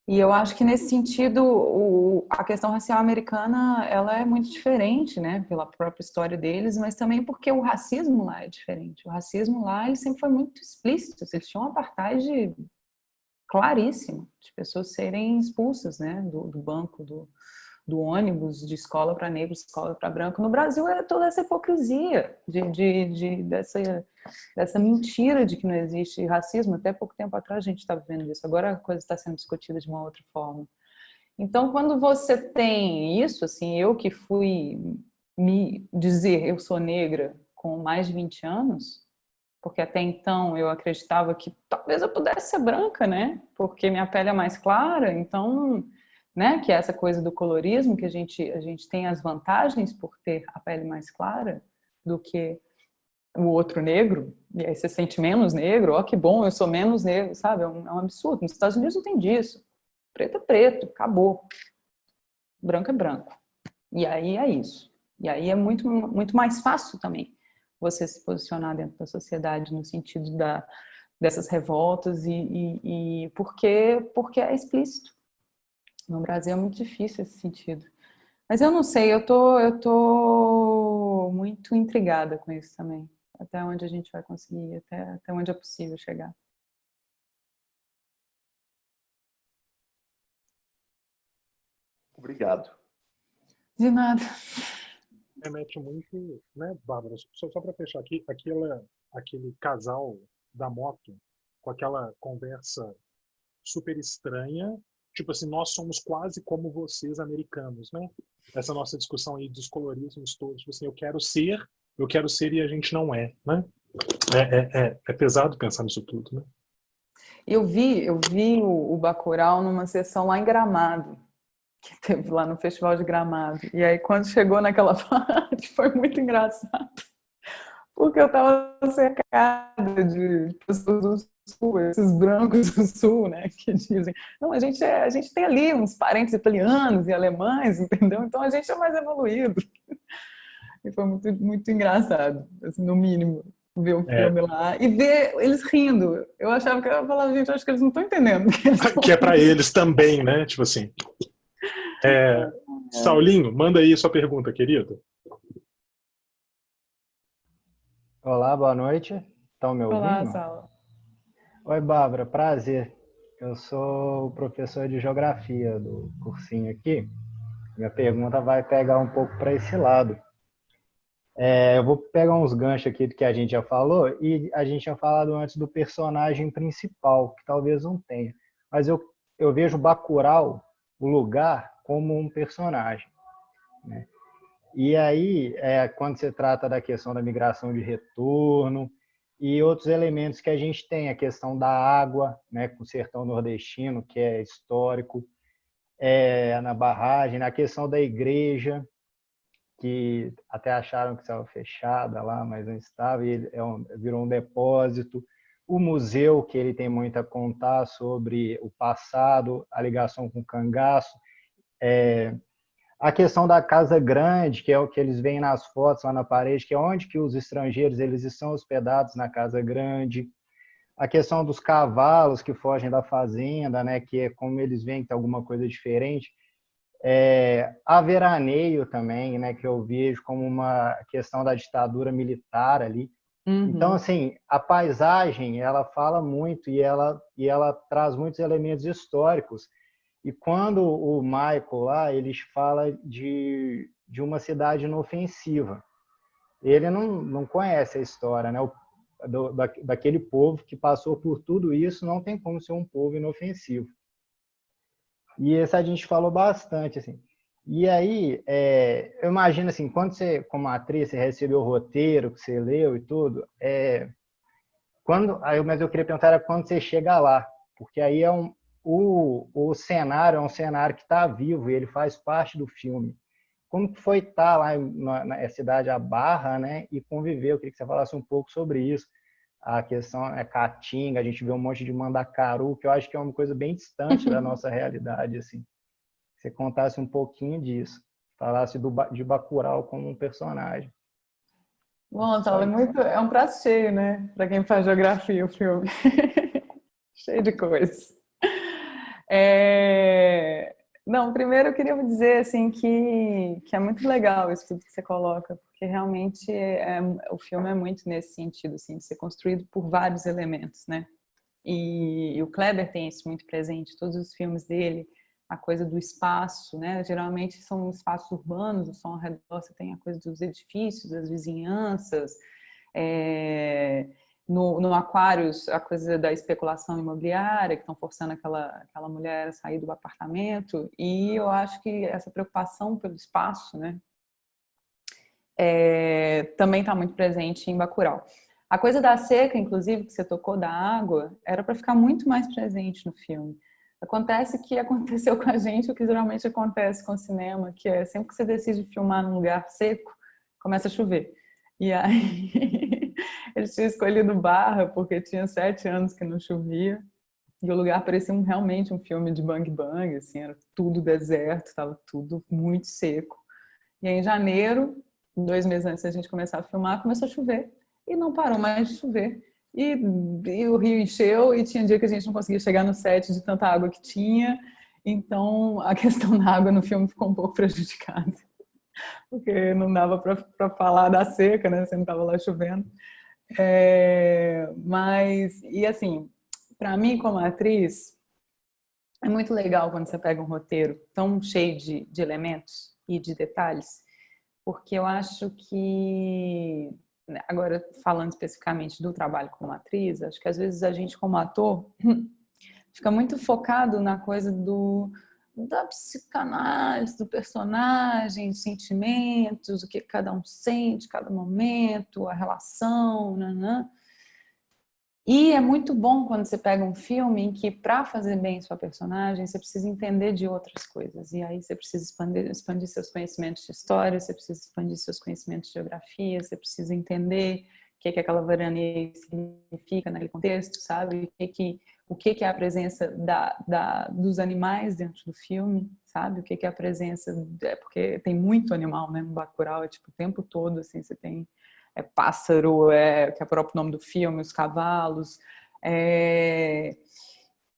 B: E eu acho que nesse sentido, a questão racial americana, ela é muito diferente, né? Pela própria história deles, mas também porque o racismo lá é diferente. O racismo lá, ele sempre foi muito explícito. Eles tinham um apartheid claríssimo, de pessoas serem expulsas, né? Do banco, do ônibus, de escola para negro, escola para branco. No Brasil é toda essa hipocrisia, dessa mentira de que não existe racismo. Até pouco tempo atrás a gente estava vendo isso. Agora a coisa está sendo discutida de uma outra forma. Então, quando você tem isso, assim, eu que fui me dizer eu sou negra com mais de 20 anos, porque até então eu acreditava que talvez eu pudesse ser branca, né? Porque minha pele é mais clara, então... Né, que é essa coisa do colorismo, que a gente tem as vantagens por ter a pele mais clara do que o outro negro, e aí você se sente menos negro, ó, que bom, eu sou menos negro, sabe? É um absurdo. Nos Estados Unidos não tem disso. Preto é preto, acabou. Branco é branco. E aí é isso. E aí é muito, muito mais fácil também você se posicionar dentro da sociedade no sentido dessas revoltas e porque é explícito. No Brasil é muito difícil esse sentido. Mas eu não sei, eu tô muito intrigada com isso também. Até onde a gente vai conseguir, até onde é possível chegar.
I: Obrigado.
B: De nada.
G: Remete muito, né, Bárbara? Só para fechar aqui, aquele casal da moto com aquela conversa super estranha, tipo assim, nós somos quase como vocês americanos, né? Essa nossa discussão aí dos colorismos todos, tipo assim, eu quero ser e a gente não é, né? É pesado pensar nisso tudo, né?
B: Eu vi o Bacurau numa sessão lá em Gramado, que teve lá no Festival de Gramado. E aí, quando chegou naquela parte, foi muito engraçado. Porque eu estava cercada de pessoas do Sul, esses brancos do Sul, né, que dizem, não, a gente tem ali uns parentes italianos e alemães, entendeu? Então a gente é mais evoluído. E foi muito, muito engraçado, assim, no mínimo, ver o filme lá e ver eles rindo. Eu achava que eu ia falar, gente, acho que eles não estão entendendo.
G: Que é para eles também, né? Tipo assim. Saulinho, manda aí sua pergunta, querido.
J: Olá, boa noite. Estão me ouvindo?
B: Olá, Saulo.
J: Oi, Bárbara, prazer. Eu sou o professor de geografia do cursinho aqui. Minha pergunta vai pegar um pouco para esse lado. Eu vou pegar uns ganchos aqui do que a gente já falou, e a gente tinha falado antes do personagem principal, que talvez não tenha. Mas eu vejo Bacurau, o lugar, como um personagem, né? E aí, quando se trata da questão da migração de retorno e outros elementos que a gente tem, a questão da água, né, com o sertão nordestino, que é histórico, na barragem, na questão da igreja, que até acharam que estava fechada lá, mas não estava, e virou um depósito. O museu, que ele tem muito a contar sobre o passado, a ligação com o cangaço, a questão da Casa Grande, que é o que eles veem nas fotos lá na parede, que é onde que os estrangeiros eles estão hospedados na Casa Grande. A questão dos cavalos que fogem da fazenda, né, que é como eles veem que tem alguma coisa diferente. A veraneio também, né, que eu vejo como uma questão da ditadura militar ali.
B: Uhum.
J: Então, assim, a paisagem, ela fala muito e ela traz muitos elementos históricos. E quando o Michael lá, ele fala de uma cidade inofensiva. Ele não conhece a história, né? Daquele povo que passou por tudo isso, não tem como ser um povo inofensivo. E esse a gente falou bastante, assim. E aí, eu imagino, assim, quando você, como atriz, você recebeu o roteiro, que você leu e tudo, mas eu queria perguntar quando você chega lá, porque aí o cenário é um cenário que está vivo e ele faz parte do filme. Como que foi estar lá na cidade a Barra, né, e conviver? Eu queria que você falasse um pouco sobre isso. A questão é Caatinga, a gente vê um monte de Mandacaru, que eu acho que é uma coisa bem distante da nossa realidade, assim. Você contasse um pouquinho disso, falasse de Bacurau como um personagem.
B: Bom, Saulo, é um prato cheio, né? Para quem faz geografia, o filme. Cheio de coisas. Não, primeiro eu queria dizer assim, que é muito legal isso tudo que você coloca, porque realmente o filme é muito nesse sentido, assim, de ser construído por vários elementos, né? E o Kleber tem isso muito presente, todos os filmes dele, a coisa do espaço, né? Geralmente são espaços urbanos, o som ao redor, você tem a coisa dos edifícios, das vizinhanças, no Aquários, a coisa da especulação imobiliária, que estão forçando aquela mulher a sair do apartamento, e eu acho que essa preocupação pelo espaço, né, também está muito presente em Bacurau. A coisa da seca, inclusive, que você tocou, da água, era para ficar muito mais presente no filme. Acontece que aconteceu com a gente o que geralmente acontece com o cinema, que é sempre que você decide filmar num lugar seco, começa a chover. E aí Eles tinham escolhido Barra porque tinha 7 anos que não chovia. E o lugar parecia realmente um filme de bang bang, assim, era tudo deserto, estava tudo muito seco. E aí, em janeiro, 2 meses antes da gente começar a filmar, começou a chover. E não parou mais de chover. E o rio encheu e tinha dia que a gente não conseguia chegar no set de tanta água que tinha. Então, a questão da água no filme ficou um pouco prejudicada. Porque não dava para falar da seca, né? Você não estava lá chovendo. Mas, e assim, para mim, como atriz, é muito legal quando você pega um roteiro tão cheio de elementos e de detalhes, porque eu acho que, agora falando especificamente do trabalho como atriz, acho que às vezes a gente como ator fica muito focado na coisa da psicanálise do personagem, sentimentos, o que cada um sente, cada momento, a relação, né? E é muito bom quando você pega um filme em que, para fazer bem sua personagem, você precisa entender de outras coisas. E aí você precisa expandir seus conhecimentos de história, você precisa expandir seus conhecimentos de geografia, você precisa entender o que aquela veraneia significa naquele contexto, sabe? O que é a presença dos animais dentro do filme, sabe? O que é a presença... porque tem muito animal, né? No Bacurau, tipo, o tempo todo, assim, você tem... pássaro, que é o próprio nome do filme, os cavalos.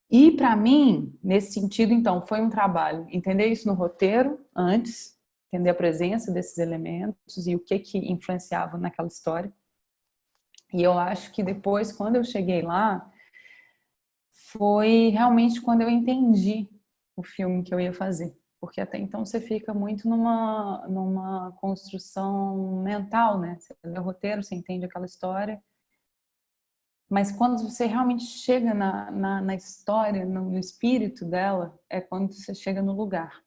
B: E, para mim, nesse sentido, então, foi um trabalho entender isso no roteiro antes, entender a presença desses elementos e o que influenciava naquela história. E eu acho que depois, quando eu cheguei lá, foi realmente quando eu entendi o filme que eu ia fazer. Porque até então você fica muito numa construção mental, né? Você lê o roteiro, você entende aquela história, mas quando você realmente chega na história, no espírito dela, é quando você chega no lugar.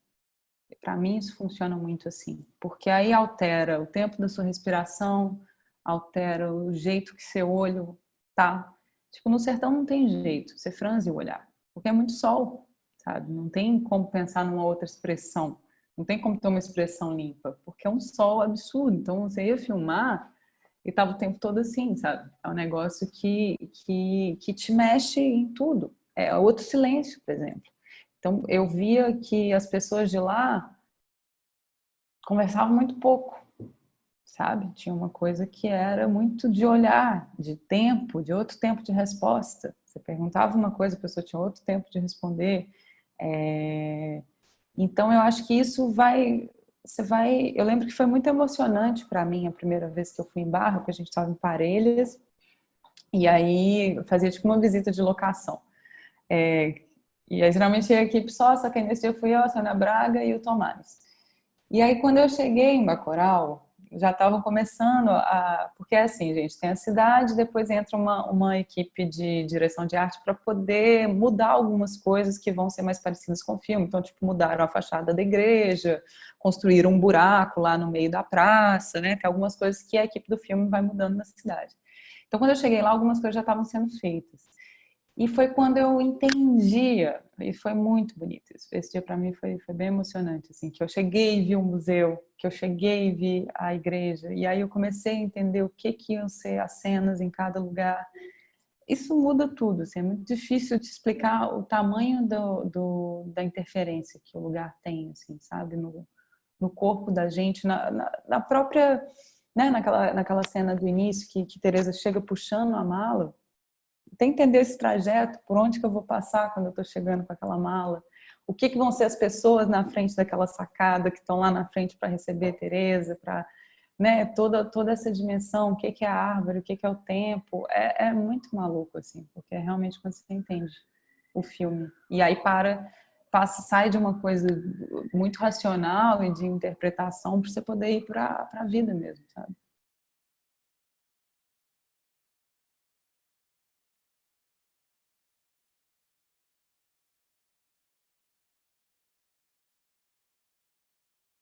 B: Para mim isso funciona muito assim, porque aí altera o tempo da sua respiração, altera o jeito que seu olho tá. Tipo, no sertão não tem jeito, você franze o olhar, porque é muito sol. Sabe? Não tem como pensar numa outra expressão, não tem como ter uma expressão limpa, porque é um sol absurdo. Então você ia filmar e tava o tempo todo assim, sabe? É um negócio que te mexe em tudo. É outro silêncio, por exemplo. Então eu via que as pessoas de lá conversavam muito pouco, sabe? Tinha uma coisa que era muito de olhar, de tempo, de outro tempo de resposta. Você perguntava uma coisa, a pessoa tinha outro tempo de responder. Então eu acho que isso eu lembro que foi muito emocionante para mim a primeira vez que eu fui em Barra, porque a gente estava em Parelhas e aí eu fazia tipo uma visita de locação, e aí geralmente a equipe só que nesse dia eu fui eu, a Sônia Braga e o Tomás. E aí quando eu cheguei em Bacurau, já estavam começando porque é assim, gente, tem a cidade, depois entra uma equipe de direção de arte para poder mudar algumas coisas que vão ser mais parecidas com o filme. Então, tipo, mudaram a fachada da igreja, construíram um buraco lá no meio da praça, né? Tem algumas coisas que a equipe do filme vai mudando na cidade. Então, quando eu cheguei lá, algumas coisas já estavam sendo feitas. E foi quando eu entendia, e foi muito bonito isso. Esse dia para mim foi bem emocionante, assim, que eu cheguei e vi o museu, que eu cheguei e vi a igreja, e aí eu comecei a entender o que iam ser as cenas em cada lugar. Isso muda tudo, assim, é muito difícil te explicar o tamanho da interferência que o lugar tem, assim, sabe, no corpo da gente, na própria, né, naquela cena do início que Teresa chega puxando a mala. Tem que entender esse trajeto, por onde que eu vou passar quando eu estou chegando com aquela mala, o que vão ser as pessoas na frente daquela sacada que estão lá na frente para receber a Teresa, para, né, toda essa dimensão, o que é a árvore, o que é o tempo, é muito maluco, assim, porque é realmente quando você entende o filme. E aí sai de uma coisa muito racional e de interpretação para você poder ir para a vida mesmo, sabe?